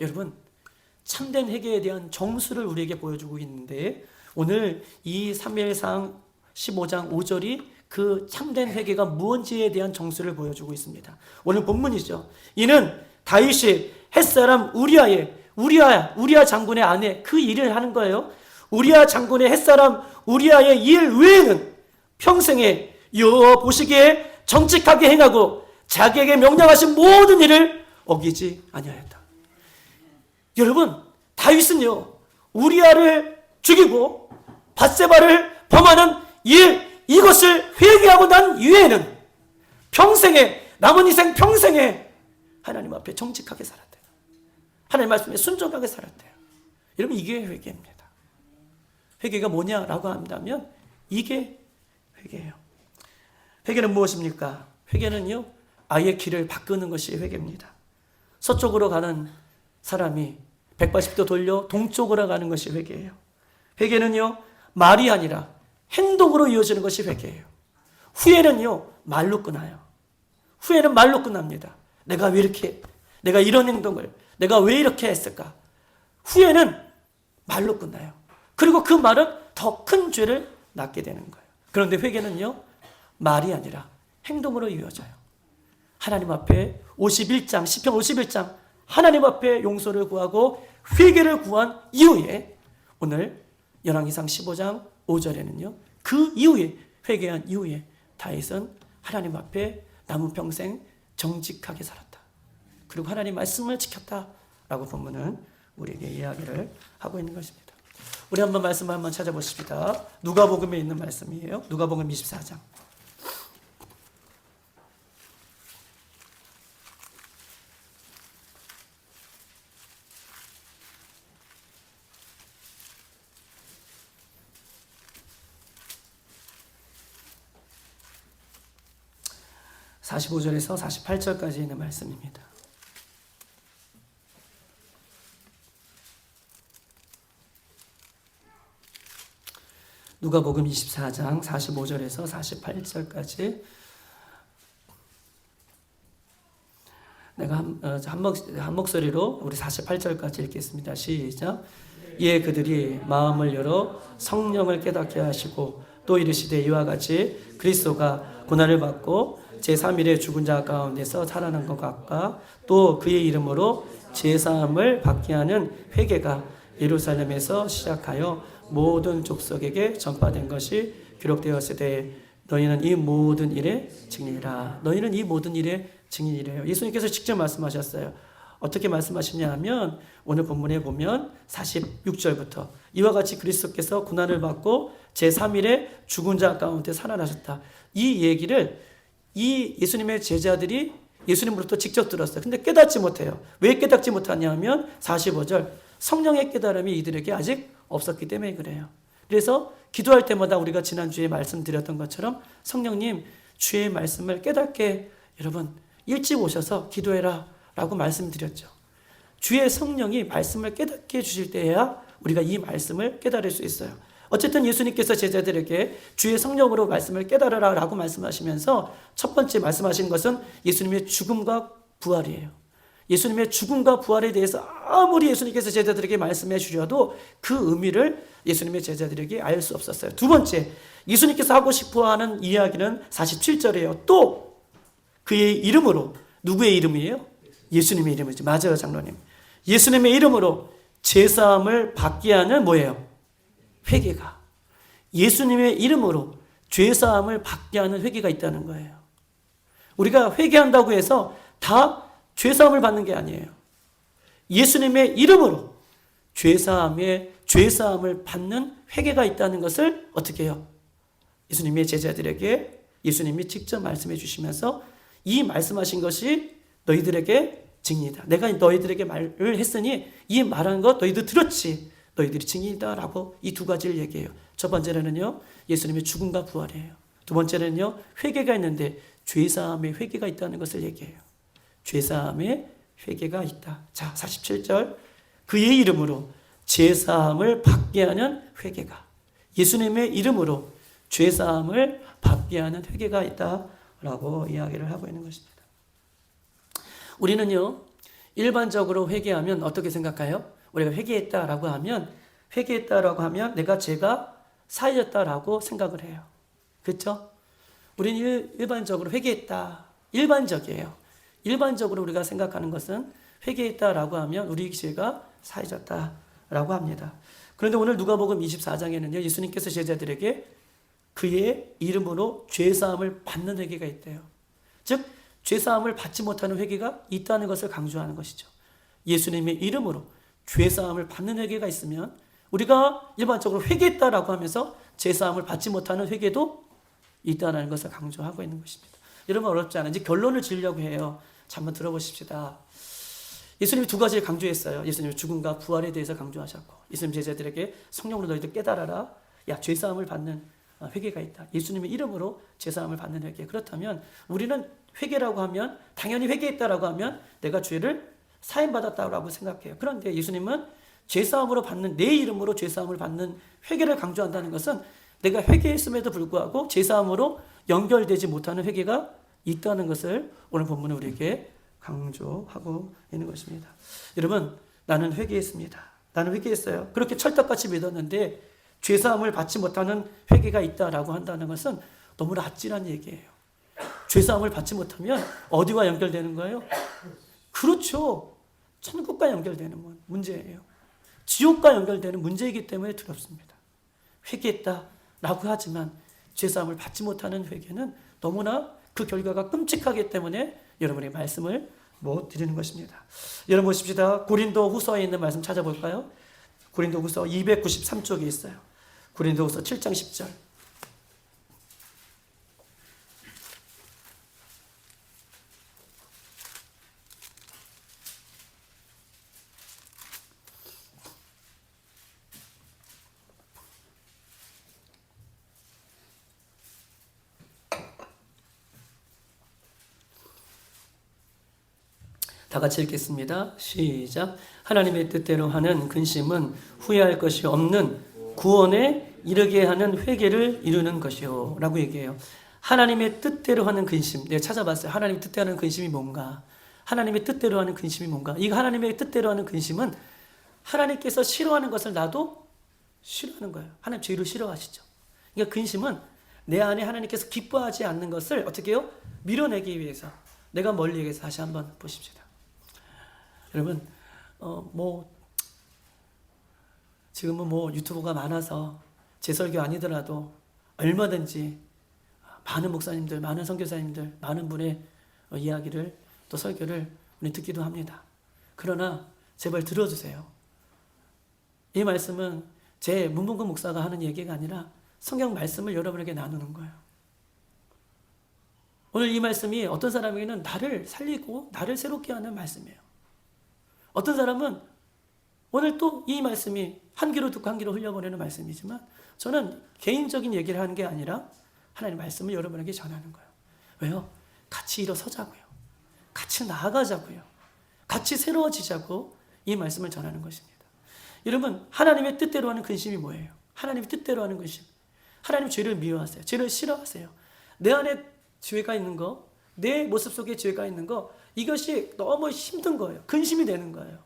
여러분, 참된 회개에 대한 정수를 우리에게 보여주고 있는데 오늘 이 사무엘상 15장 5절이 그 참된 회개가 무엇인지에 대한 정수를 보여주고 있습니다. 오늘 본문이죠. 이는 다윗이 햇사람 우리아 장군의 아내 그 일을 하는 거예요. 우리아 장군의 햇사람 우리아의 일 외에는 평생에 여호와 보시기에 정직하게 행하고 자기에게 명령하신 모든 일을 어기지 아니하였다. 여러분, 다윗은요, 우리아를 죽이고 밧세바를 범하는 일, 이것을 회개하고 난 이후에는 평생에, 남은 인생 평생에 하나님 앞에 정직하게 살았대요. 하나님 말씀에 순종하게 살았대요. 여러분, 이게 회개입니다. 회개가 뭐냐라고 한다면 이게 회개예요. 회개는 무엇입니까? 회개는요, 아예 길을 바꾸는 것이 회개입니다. 서쪽으로 가는 사람이 180도 돌려 동쪽으로 가는 것이 회개예요. 회개는요, 말이 아니라 행동으로 이어지는 것이 회개예요. 후회는요, 말로 끝나요. 후회는 말로 끝납니다. 내가 왜 이렇게, 내가 이런 행동을, 내가 왜 이렇게 했을까? 후회는 말로 끝나요. 그리고 그 말은 더 큰 죄를 낳게 되는 거예요. 그런데 회개는요, 말이 아니라 행동으로 이어져요. 하나님 앞에 51장, 시편 51장, 하나님 앞에 용서를 구하고 회개를 구한 이후에 오늘 열왕기상 15장 5절에는요, 그 이후에 회개한 이후에 다윗은 하나님 앞에 남은 평생 정직하게 살았다. 그리고 하나님 말씀을 지켰다라고 본문은 우리에게 이야기를 하고 있는 것입니다. 우리 한번 말씀을 한번 찾아보십시다. 누가복음에 있는 말씀이에요. 누가복음 24장. (45절에서) (48절까지) 있는 말씀입니다. 누가복음 24장 45절에서 48절까지 내가 한 목소리로 우리 48절까지 읽겠습니다. 시작. 이에 그들이 마음을 열어 성령을 깨닫게 하시고 또 이르시되 이와 같이 그리스도가 고난을 받고 제3일에 죽은 자 가운데서 살아난 것 같과 또 그의 이름으로 제사함을 받게 하는 회개가 예루살렘에서 시작하여 모든 족속에게 전파된 것이 기록되었으되 너희는 이 모든 일의 증인이라. 너희는 이 모든 일의 증인이래요. 예수님께서 직접 말씀하셨어요. 어떻게 말씀하시냐 하면 오늘 본문에 보면 46절부터 이와 같이 그리스도께서 고난을 받고 제3일에 죽은 자 가운데 살아나셨다. 이 얘기를 이 예수님의 제자들이 예수님으로부터 직접 들었어요. 근데 깨닫지 못해요. 왜 깨닫지 못하냐 하면 45절 성령의 깨달음이 이들에게 아직 없었기 때문에 그래요. 그래서 기도할 때마다 우리가 지난주에 말씀드렸던 것처럼 성령님 주의 말씀을 깨닫게 여러분 일찍 오셔서 기도해라 라고 말씀드렸죠. 주의 성령이 말씀을 깨닫게 해주실 때야 우리가 이 말씀을 깨달을 수 있어요. 어쨌든 예수님께서 제자들에게 주의 성령으로 말씀을 깨달으라 라고 말씀하시면서 첫 번째 말씀하신 것은 예수님의 죽음과 부활이에요. 예수님의 죽음과 부활에 대해서 아무리 예수님께서 제자들에게 말씀해 주셔도 그 의미를 예수님의 제자들에게 알 수 없었어요. 두 번째, 예수님께서 하고 싶어하는 이야기는 47절이에요. 또 그의 이름으로, 누구의 이름이에요? 예수님의 이름이죠. 맞아요, 장로님. 예수님의 이름으로 제사함을 받게 하는 뭐예요? 회개가. 예수님의 이름으로 죄사함을 받게 하는 회개가 있다는 거예요. 우리가 회개한다고 해서 다 죄사함을 받는 게 아니에요. 예수님의 이름으로 죄사함을 받는 회개가 있다는 것을 어떻게 해요? 예수님의 제자들에게 예수님이 직접 말씀해 주시면서 이 말씀하신 것이 너희들에게 증인이다. 내가 너희들에게 말을 했으니 이 말한 것 너희들 들었지. 너희들이 증인이다 라고 이 두 가지를 얘기해요. 첫 번째는요, 예수님의 죽음과 부활이에요. 두 번째는요, 회개가 있는데 죄사함의 회개가 있다는 것을 얘기해요. 죄사함의 회개가 있다. 자, 47절. 그의 이름으로 죄사함을 받게 하는 회개가. 예수님의 이름으로 죄사함을 받게 하는 회개가 있다라고 이야기를 하고 있는 것입니다. 우리는요, 일반적으로 회개하면 어떻게 생각해요? 우리가 회개했다라고 하면 내가 죄가 사해졌다라고 생각을 해요. 그렇죠? 우리는 일반적으로 회개했다. 일반적이에요. 일반적으로 우리가 생각하는 것은 회개했다라고 하면 우리 죄가 사해졌다라고 합니다. 그런데 오늘 누가복음 24장에는요. 예수님께서 제자들에게 그의 이름으로 죄사함을 받는 회개가 있대요. 즉 죄사함을 받지 못하는 회개가 있다는 것을 강조하는 것이죠. 예수님의 이름으로 죄사함을 받는 회개가 있으면 우리가 일반적으로 회개했다라고 하면서 죄사함을 받지 못하는 회개도 있다는 것을 강조하고 있는 것입니다. 여러분 어렵지 않은지 결론을 지으려고 해요. 자, 한번 들어보십시다. 예수님이 두 가지를 강조했어요. 예수님의 죽음과 부활에 대해서 강조하셨고 예수님 제자들에게 성령으로 너희들 깨달아라. 야, 죄사함을 받는 회개가 있다. 예수님의 이름으로 죄사함을 받는 회개. 그렇다면 우리는 회개라고 하면 당연히 회개했다라고 하면 내가 죄를 사함받았다고 생각해요. 그런데 예수님은 죄사함으로 받는 내 이름으로 죄사함을 받는 회개를 강조한다는 것은 내가 회개했음에도 불구하고 죄사함으로 연결되지 못하는 회개가 있다는 것을 오늘 본문은 우리에게 강조하고 있는 것입니다. 여러분, 나는 회개했습니다. 나는 회개했어요. 그렇게 철떡같이 믿었는데 죄사함을 받지 못하는 회개가 있다라고 한다는 것은 너무나 아찔한 얘기예요. 죄사함을 받지 못하면 어디와 연결되는 거예요? 그렇죠. 천국과 연결되는 문제예요. 지옥과 연결되는 문제이기 때문에 두렵습니다. 회개했다라고 하지만 죄사함을 받지 못하는 회개는 너무나 그 결과가 끔찍하기 때문에 여러분의 말씀을 못 드리는 것입니다. 여러분 보십시다. 고린도 후서에 있는 말씀 찾아볼까요? 고린도 후서 293쪽에 있어요. 고린도 후서 7장 10절. 다 같이 읽겠습니다. 시작. 하나님의 뜻대로 하는 근심은 후회할 것이 없는 구원에 이르게 하는 회개를 이루는 것이요 라고 얘기해요. 하나님의 뜻대로 하는 근심. 내가 찾아봤어요. 하나님의 뜻대로 하는 근심이 뭔가. 하나님의 뜻대로 하는 근심이 뭔가. 이 하나님의 뜻대로 하는 근심은 하나님께서 싫어하는 것을 나도 싫어하는 거예요. 하나님 죄를 싫어하시죠. 그러니까 근심은 내 안에 하나님께서 기뻐하지 않는 것을 어떻게 해요? 밀어내기 위해서. 내가 멀리 얘기해서 다시 한번 보십시다. 여러분, 지금은 유튜브가 많아서 제 설교 아니더라도 얼마든지 많은 목사님들, 많은 선교사님들, 많은 분의 이야기를 또 설교를 우리 듣기도 합니다. 그러나 제발 들어주세요. 이 말씀은 제 문봉근 목사가 하는 얘기가 아니라 성경 말씀을 여러분에게 나누는 거예요. 오늘 이 말씀이 어떤 사람에게는 나를 살리고 나를 새롭게 하는 말씀이에요. 어떤 사람은 오늘 또 이 말씀이 한 귀로 듣고 한 귀로 흘려보내는 말씀이지만 저는 개인적인 얘기를 하는 게 아니라 하나님의 말씀을 여러분에게 전하는 거예요. 왜요? 같이 일어서자고요. 같이 나아가자고요. 같이 새로워지자고 이 말씀을 전하는 것입니다. 여러분, 하나님의 뜻대로 하는 근심이 뭐예요? 하나님의 뜻대로 하는 근심. 하나님 죄를 미워하세요. 죄를 싫어하세요. 내 안에 죄가 있는 거, 내 모습 속에 죄가 있는 거, 이것이 너무 힘든 거예요. 근심이 되는 거예요.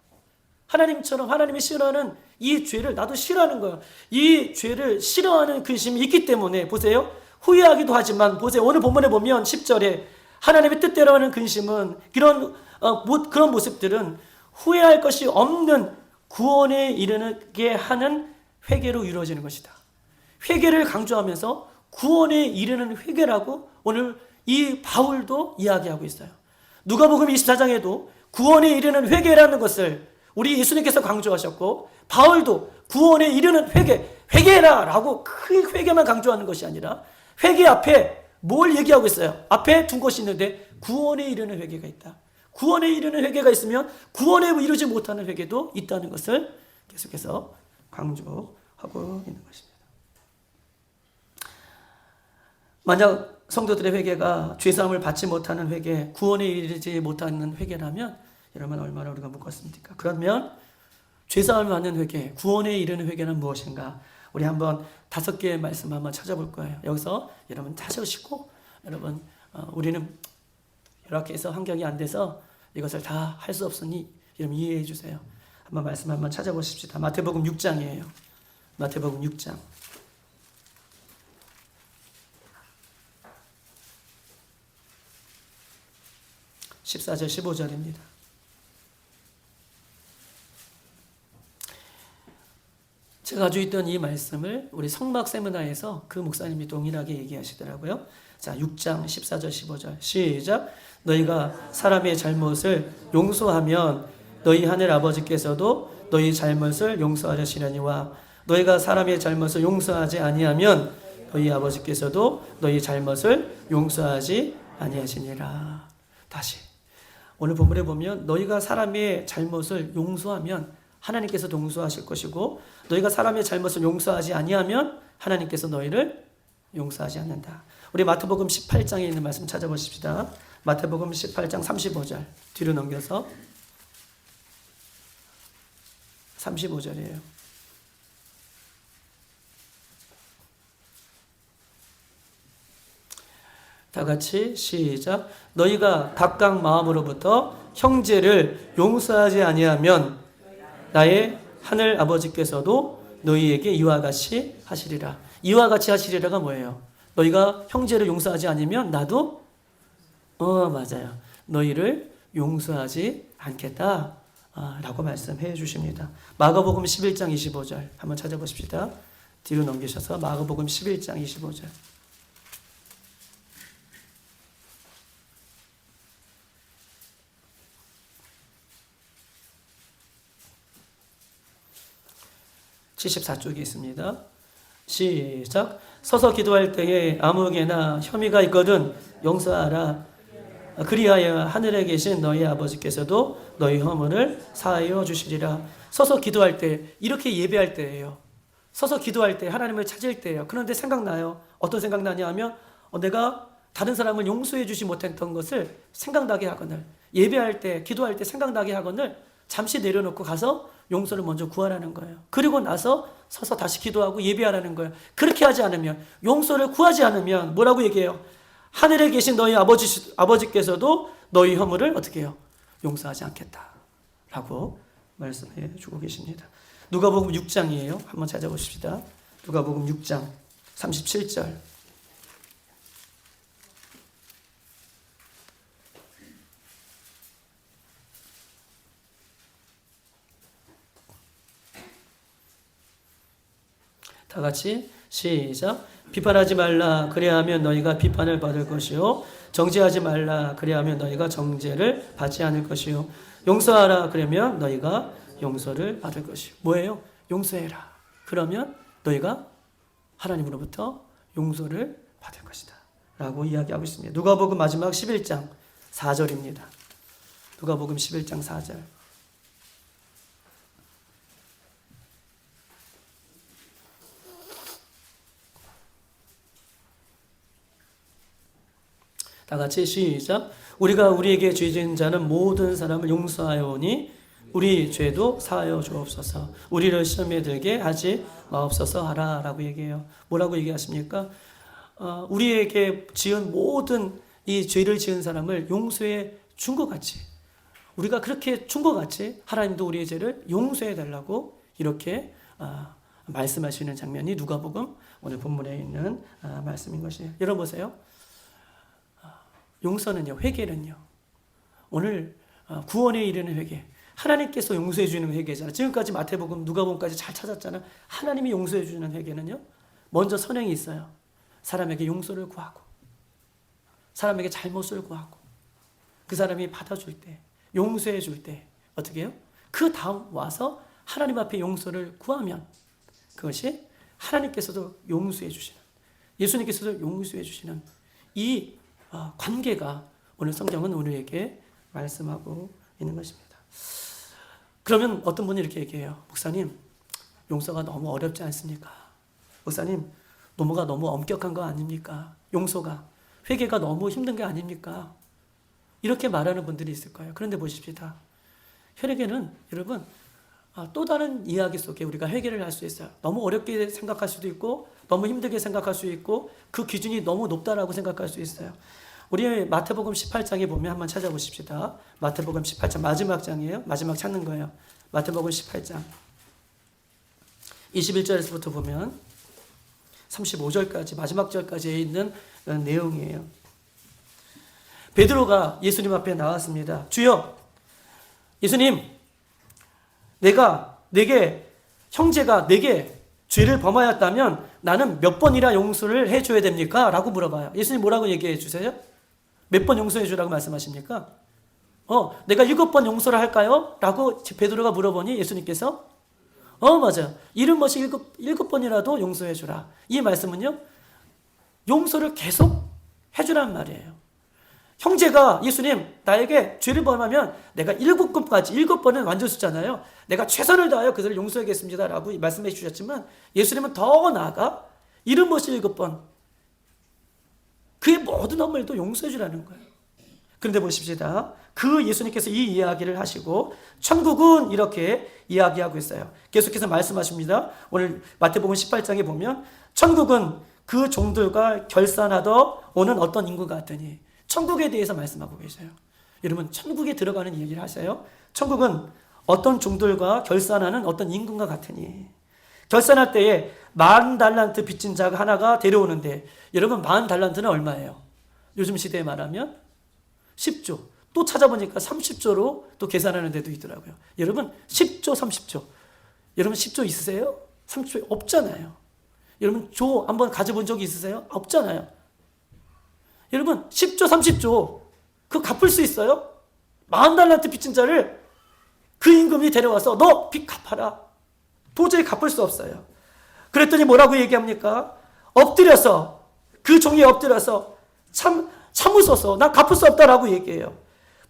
하나님처럼 하나님이 싫어하는 이 죄를 나도 싫어하는 거예요. 이 죄를 싫어하는 근심이 있기 때문에 보세요. 후회하기도 하지만 보세요. 오늘 본문에 보면 10절에 하나님의 뜻대로 하는 근심은 그런 모습들은 후회할 것이 없는 구원에 이르게 하는 회개로 이루어지는 것이다. 회개를 강조하면서 구원에 이르는 회개라고 오늘 이 바울도 이야기하고 있어요. 누가복음 24장에도 구원에 이르는 회개라는 것을 우리 예수님께서 강조하셨고 바울도 구원에 이르는 회개라 라고 그 회개만 강조하는 것이 아니라 회개 앞에 뭘 얘기하고 있어요? 앞에 둔 것이 있는데 구원에 이르는 회개가 있다. 구원에 이르는 회개가 있으면 구원에 이르지 못하는 회개도 있다는 것을 계속해서 강조하고 있는 것입니다. 만약 성도들의 회개가 죄사함을 받지 못하는 회개, 구원에 이르지 못하는 회개라면 여러분 얼마나 우리가 묶었습니까? 그러면 죄사함을 받는 회개, 구원에 이르는 회개는 무엇인가? 우리 한번 5개의 말씀 한번 찾아볼 거예요. 여기서 여러분 찾으시고 여러분 우리는 이렇게 해서 환경이 안 돼서 이것을 다 할 수 없으니 여러분 이해해 주세요. 한번 말씀 한번 찾아보십시다. 마태복음 6장이에요. 마태복음 6장. 14절 15절입니다. 제가 가지고 있던 이 말씀을 우리 성막 세미나에서 그 목사님이 동일하게 얘기하시더라고요. 자, 6장 14절 15절 시작. 너희가 사람의 잘못을 용서하면 너희 하늘 아버지께서도 너희 잘못을 용서하시려니와 너희가 사람의 잘못을 용서하지 아니하면 너희 아버지께서도 너희 잘못을 용서하지 아니하시니라. 다시 오늘 본문에 보면 너희가 사람의 잘못을 용서하면 하나님께서 용서하실 것이고 너희가 사람의 잘못을 용서하지 아니하면 하나님께서 너희를 용서하지 않는다. 우리 마태복음 18장에 있는 말씀 찾아보십시다. 마태복음 18장 35절 뒤로 넘겨서 35절이에요. 다 같이 시작. 너희가 각각 마음으로부터 형제를 용서하지 아니하면 나의 하늘 아버지께서도 너희에게 이와 같이 하시리라. 이와 같이 하시리라가 뭐예요? 너희가 형제를 용서하지 않으면 나도 맞아요. 너희를 용서하지 않겠다 라고 말씀해 주십니다. 마가복음 11장 25절 한번 찾아보십시다. 뒤로 넘기셔서 마가복음 11장 25절. 74쪽에 있습니다. 시작. 서서 기도할 때에 아무개나 혐의가 있거든 용서하라. 그리하여 하늘에 계신 너희 아버지께서도 너희 허물을 사하여 주시리라. 서서 기도할 때, 이렇게 예배할 때예요. 서서 기도할 때, 하나님을 찾을 때예요. 그런데 생각나요. 어떤 생각나냐 하면 내가 다른 사람을 용서해 주지 못했던 것을 생각나게 하거늘, 예배할 때, 기도할 때 생각나게 하거늘 잠시 내려놓고 가서 용서를 먼저 구하라는 거예요. 그리고 나서 서서 다시 기도하고 예배하라는 거예요. 그렇게 하지 않으면, 용서를 구하지 않으면 뭐라고 얘기해요? 하늘에 계신 너희 아버지께서도 너희 허물을 어떻게 해요? 용서하지 않겠다라고 말씀해 주고 계십니다. 누가복음 6장이에요. 한번 찾아보십시다. 누가복음 6장 37절. 다 같이 시작. 비판하지 말라. 그래야하면 너희가 비판을 받을 것이요. 정죄하지 말라. 그래야하면 너희가 정죄를 받지 않을 것이요. 용서하라. 그러면 너희가 용서를 받을 것이요. 뭐예요? 용서해라. 그러면 너희가 하나님으로부터 용서를 받을 것이다. 라고 이야기하고 있습니다. 누가복음 마지막 11장 4절입니다. 누가복음 11장 4절. 다 같이 시작. 우리가 우리에게 죄 지은 자는 모든 사람을 용서하여오니 우리 죄도 사하여 주옵소서. 우리를 시험에 들게 하지 마옵소서 하라. 라고 얘기해요. 뭐라고 얘기하십니까? 우리에게 지은 모든 이 죄를 지은 사람을 용서해 준 것 같이, 우리가 그렇게 준 것 같이 하나님도 우리의 죄를 용서해 달라고 이렇게 말씀하시는 장면이 누가복음 오늘 본문에 있는 말씀인 것이에요. 여러분 보세요. 용서는요, 회개는요, 오늘 구원에 이르는 회개, 하나님께서 용서해 주는 회개잖아요. 지금까지 마태복음, 누가복음까지 잘 찾았잖아요. 하나님이 용서해 주는 회개는요, 먼저 선행이 있어요. 사람에게 용서를 구하고, 사람에게 잘못을 구하고, 그 사람이 받아줄 때, 용서해 줄 때 어떻게 해요? 그 다음 와서 하나님 앞에 용서를 구하면 그것이 하나님께서도 용서해 주시는, 예수님께서도 용서해 주시는 이 관계가 오늘 성경은 우리에게 말씀하고 있는 것입니다. 그러면 어떤 분이 이렇게 얘기해요. 목사님, 용서가 너무 어렵지 않습니까? 목사님, 너무가 너무 엄격한 거 아닙니까? 용서가, 회개가 너무 힘든 게 아닙니까? 이렇게 말하는 분들이 있을 거예요. 그런데 보십시다. 회개는 여러분 또 다른 이야기 속에 우리가 회개를 할 수 있어요. 너무 어렵게 생각할 수도 있고 너무 힘들게 생각할 수 있고 그 기준이 너무 높다라고 생각할 수 있어요. 우리 마태복음 18장에 보면 한번 찾아보십시다. 마태복음 18장 마지막 장이에요. 마지막 찾는 거예요. 마태복음 18장 21절에서부터 보면 35절까지 마지막 절까지 있는 내용이에요. 베드로가 예수님 앞에 나왔습니다. 주여, 예수님, 형제가 내게 죄를 범하였다면 나는 몇 번이나 용서를 해줘야 됩니까? 라고 물어봐요. 예수님 뭐라고 얘기해 주세요? 몇 번 용서해 주라고 말씀하십니까? 내가 7번 용서를 할까요? 라고 베드로가 물어보니 예수님께서 맞아. 이른 것이 7번이라도 용서해 주라. 이 말씀은요, 용서를 계속 해주란 말이에요. 형제가 예수님 나에게 죄를 범하면 내가 7번은 완전 숫자잖아요. 내가 최선을 다하여 그들을 용서하겠습니다 라고 말씀해 주셨지만 예수님은 더 나아가 이른 것이 7번, 그의 모든 허물도 용서해 주라는 거예요. 그런데 보십시다. 그 예수님께서 이 이야기를 하시고 천국은 이렇게 이야기하고 있어요. 계속해서 말씀하십니다. 오늘 마태복음 18장에 보면 천국은 그 종들과 결산하러 오는 어떤 인구 같으니, 천국에 대해서 말씀하고 계세요. 여러분, 천국에 들어가는 얘기를 하세요. 천국은 어떤 종들과 결산하는 어떤 임금과 같으니, 결산할 때에 10,000달란트 빚진 자가 하나가 데려오는데, 여러분 40,000달란트는 얼마예요? 요즘 시대에 말하면 10조. 또 찾아보니까 30조로 또 계산하는 데도 있더라고요. 여러분 10조 30조. 여러분 10조 있으세요? 30조 없잖아요. 여러분 조 한번 가져본 적이 있으세요? 없잖아요. 여러분 10조 30조 그거 갚을 수 있어요? 40,000달란트 빚진 자를 그 임금이 데려와서 너 빚 갚아라. 도저히 갚을 수 없어요. 그랬더니 뭐라고 얘기합니까? 엎드려서, 그 종이에 엎드려서 참으소서, 난 갚을 수 없다라고 얘기해요.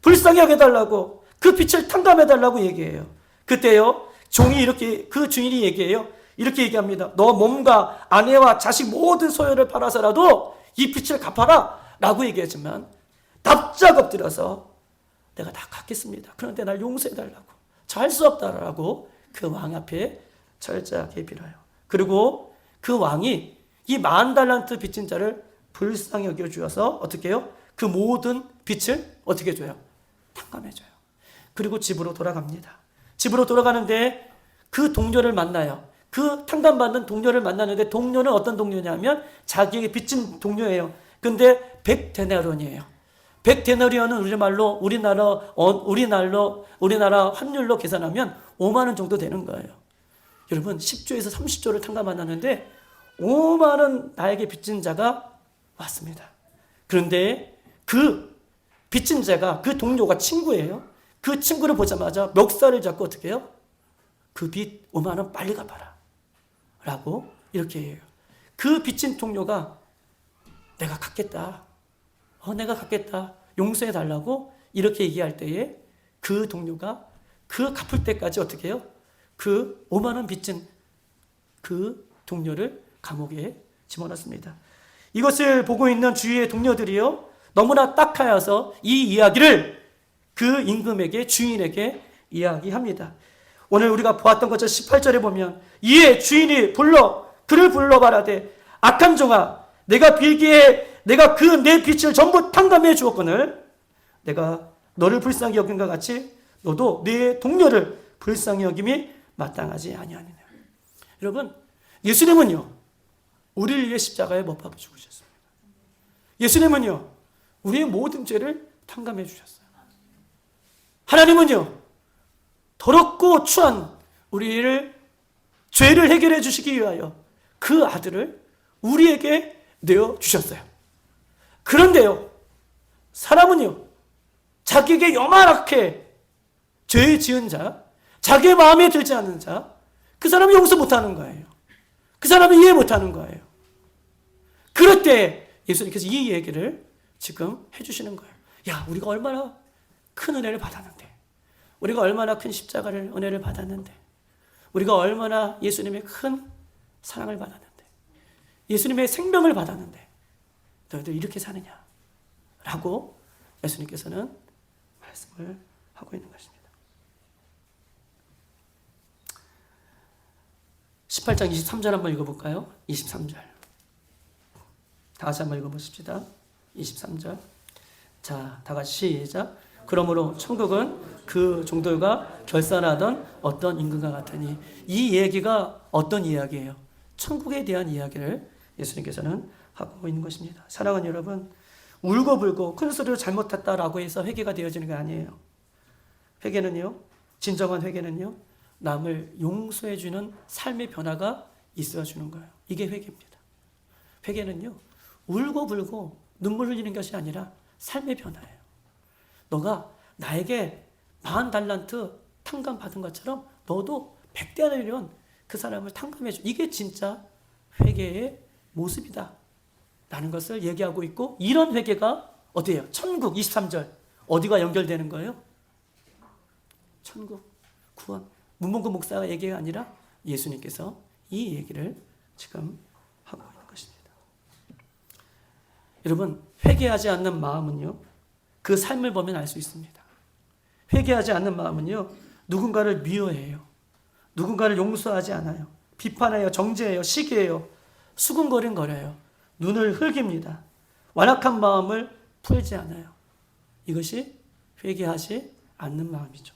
불쌍히 여겨달라고, 그 빛을 탕감해달라고 얘기해요. 그때요, 종이 이렇게, 그 주인이 얘기해요. 이렇게 얘기합니다. 너 몸과 아내와 자식 모든 소유를 팔아서라도 이 빛을 갚아라 라고 얘기하지만 납작 엎드려서 내가 다 갚겠습니다. 그런데 날 용서해달라고, 저 할 수 없다라고 그 왕 앞에 철저하게 빌어요. 그리고 그 왕이 이 10,000달란트 빚진 자를 불쌍히 여겨주어서 어떻게 해요? 그 모든 빚을 어떻게 해줘요? 탕감해줘요. 그리고 집으로 돌아갑니다. 집으로 돌아가는데 그 동료를 만나요. 그 탕감받는 동료를 만나는데 동료는 어떤 동료냐면 자기에게 빚진 동료예요. 근데 100데나리온이에요. 100데나리온은 우리나라 환율로 계산하면 5만 원 정도 되는 거예요. 여러분 10조에서 30조를 탕감받았는데 5만 원 나에게 빚진 자가 왔습니다. 그런데 그 빚진 자가 그 동료가 친구예요. 그 친구를 보자마자 멱살을 잡고 어떻게 해요? 그 빚 5만 원 빨리 갚아라 라고 이렇게 해요. 그 빚진 동료가 내가 갚겠다. 내가 갚겠다. 용서해 달라고 이렇게 얘기할 때에 그 동료가 그 갚을 때까지 어떻게 해요? 그 5만 원 빚진 그 동료를 감옥에 집어넣습니다. 이것을 보고 있는 주위의 동료들이요, 너무나 딱하여서 이 이야기를 그 임금에게, 주인에게 이야기합니다. 오늘 우리가 보았던 것처럼 18절에 보면 이에 주인이 그를 불러 말하되 악한 종아, 내가 빌기에 내가 그 내 빚을 전부 탕감해 주었거늘 내가 너를 불쌍히 여긴과 같이 너도 네 동료를 불쌍히 여김이 마땅하지 아니하느냐. 여러분, 예수님은요, 우리를 위해 십자가에 못 박아 죽으셨습니다. 예수님은요, 우리의 모든 죄를 탕감해 주셨어요. 하나님은요, 더럽고 추한 우리를 죄를 해결해 주시기 위하여 그 아들을 우리에게 내어 주셨어요. 그런데요, 사람은요, 자기에게 요만하게 죄 지은 자, 자기의 마음에 들지 않는 자, 그 사람이 용서 못하는 거예요. 그 사람이 이해 못하는 거예요. 그럴 때 예수님께서 이 얘기를 지금 해주시는 거예요. 야, 우리가 얼마나 큰 은혜를 받았는데, 우리가 얼마나 큰 십자가를 은혜를 받았는데, 우리가 얼마나 예수님의 큰 사랑을 받았는데, 예수님의 생명을 받았는데 너희들 이렇게 사느냐 라고 예수님께서는 말씀을 하고 있는 것입니다. 18장 23절 한번 읽어볼까요? 23절 다 같이 한번 읽어보십시다. 23절 자, 다 같이 시작. 그러므로 천국은 그 종들과 결산하던 어떤 임금과 같으니. 이 얘기가 어떤 이야기예요? 천국에 대한 이야기를 예수님께서는 하고 있는 것입니다. 사랑하는 여러분, 울고불고 큰 소리로 잘못했다라고 해서 회개가 되어지는 게 아니에요. 회개는요, 진정한 회개는요, 남을 용서해주는 삶의 변화가 있어주는 거예요. 이게 회개입니다. 회개는요, 울고불고 눈물 흘리는 것이 아니라 삶의 변화예요. 너가 나에게 40달란트 탕감 받은 것처럼 너도 100데나리온 그 사람을 탕감해줘. 이게 진짜 회개의 모습이다 라는 것을 얘기하고 있고, 이런 회개가 어디예요? 천국. 23절 어디가 연결되는 거예요? 천국, 구원. 문봉구 목사가 얘기가 아니라 예수님께서 이 얘기를 지금 하고 있는 것입니다. 여러분, 회개하지 않는 마음은요, 그 삶을 보면 알 수 있습니다. 회개하지 않는 마음은요, 누군가를 미워해요. 누군가를 용서하지 않아요. 비판해요. 정죄해요. 시기해요. 수근거림거려요. 눈을 흘깁니다. 완악한 마음을 풀지 않아요. 이것이 회개하지 않는 마음이죠.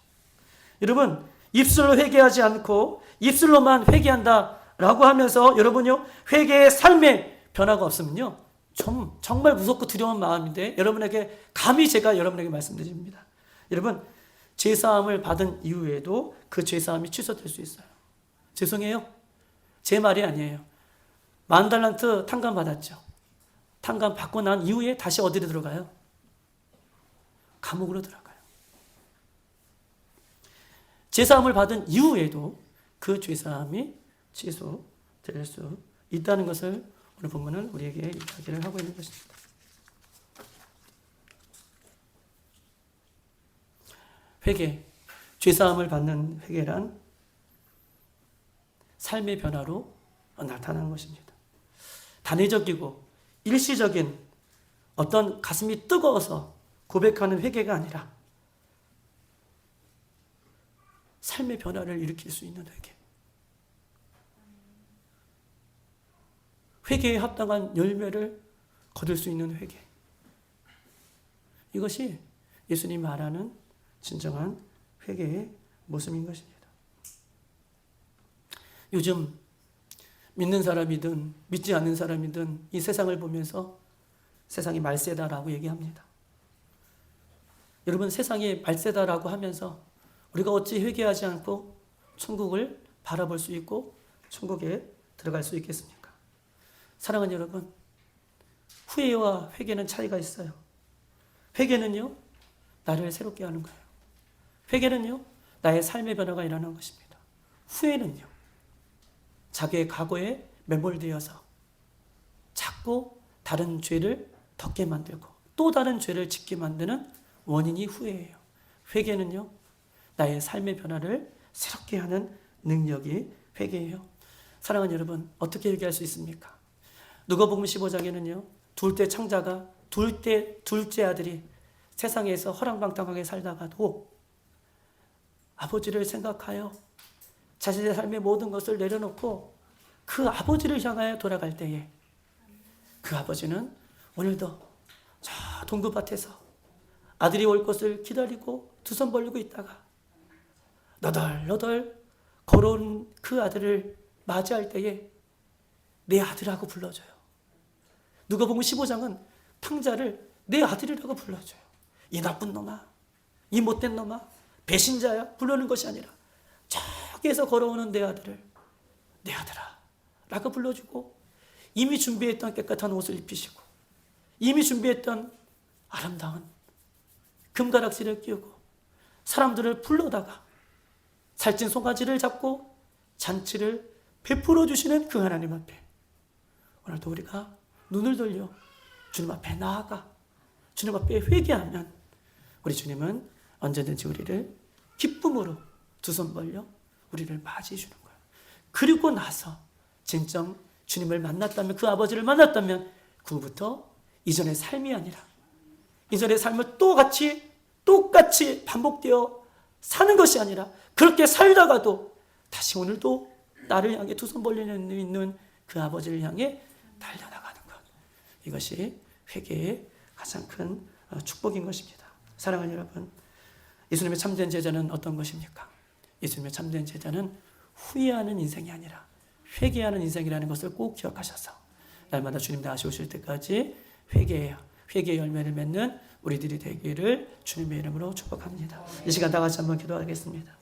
여러분, 입술로 회개하지 않고 입술로만 회개한다라고 하면서 여러분요, 회개의 삶의 변화가 없으면요, 정말 무섭고 두려운 마음인데 여러분에게 감히 제가 여러분에게 말씀드립니다. 여러분, 죄사함을 받은 이후에도 그 죄사함이 취소될 수 있어요. 죄송해요. 제 말이 아니에요. 10,000달란트 탕감 받았죠. 탕감 받고 난 이후에 다시 어디로 들어가요? 감옥으로 들어가요. 죄사함을 받은 이후에도 그 죄사함이 취소될 수 있다는 것을 오늘 본문은 우리에게 이야기를 하고 있는 것입니다. 회개, 죄사함을 받는 회개란 삶의 변화로 나타나는 것입니다. 단회적이고 일시적인 어떤 가슴이 뜨거워서 고백하는 회개가 아니라 삶의 변화를 일으킬 수 있는 회개. 회개에 합당한 열매를 거둘 수 있는 회개. 이것이 예수님이 말하는 진정한 회개의 모습인 것입니다. 요즘 믿는 사람이든 믿지 않는 사람이든 이 세상을 보면서 세상이 말세다라고 얘기합니다. 여러분, 세상이 말세다라고 하면서 우리가 어찌 회개하지 않고 천국을 바라볼 수 있고 천국에 들어갈 수 있겠습니까? 사랑하는 여러분, 후회와 회개는 차이가 있어요. 회개는요, 나를 새롭게 하는 거예요. 회개는요, 나의 삶의 변화가 일어나는 것입니다. 후회는요, 자기의 과거에 매몰되어서 자꾸 다른 죄를 덮게 만들고 또 다른 죄를 짓게 만드는 원인이 후회예요. 회개는요, 나의 삶의 변화를 새롭게 하는 능력이 회개예요. 사랑하는 여러분, 어떻게 회개할 수 있습니까? 누가복음 15장에는요, 둘째 창자가 둘째 아들이 세상에서 허랑방탕하게 살다가도 아버지를 생각하여 자신의 삶의 모든 것을 내려놓고 그 아버지를 향하여 돌아갈 때에 그 아버지는 오늘도 저 동구밭에서 아들이 올 것을 기다리고 두 손 벌리고 있다가 너덜너덜 걸어온 그 아들을 맞이할 때에 내 아들하고 불러줘요. 누가복음 15장은 탕자를 내 아들이라고 불러줘요. 이 나쁜 놈아, 이 못된 놈아, 배신자야 부르는 것이 아니라 저기에서 걸어오는 내 아들을 내 아들아 라고 불러주고, 이미 준비했던 깨끗한 옷을 입히시고 이미 준비했던 아름다운 금가락지를 끼우고 사람들을 불러다가 살찐 송아지를 잡고 잔치를 베풀어 주시는 그 하나님 앞에 오늘도 우리가 눈을 돌려 주님 앞에 나아가 주님 앞에 회개하면 우리 주님은 언제든지 우리를 기쁨으로 두 손 벌려 우리를 맞이해 주는 거예요. 그리고 나서 진정 주님을 만났다면, 그 아버지를 만났다면 그후부터 이전의 삶이 아니라 이전의 삶을 똑같이 반복되어 사는 것이 아니라 그렇게 살다가도 다시 오늘도 나를 향해 두 손 벌리는 있는 그 아버지를 향해 달려나가는 것. 이것이 회개의 가장 큰 축복인 것입니다. 사랑하는 여러분, 예수님의 참된 제자는 어떤 것입니까? 예수님의 참된 제자는 후회하는 인생이 아니라 회개하는 인생이라는 것을 꼭 기억하셔서 날마다 주님 다시 오실 때까지 회개의 열매를 맺는 우리들이 되기를 주님의 이름으로 축복합니다. 이 시간 다 같이 한번 기도하겠습니다.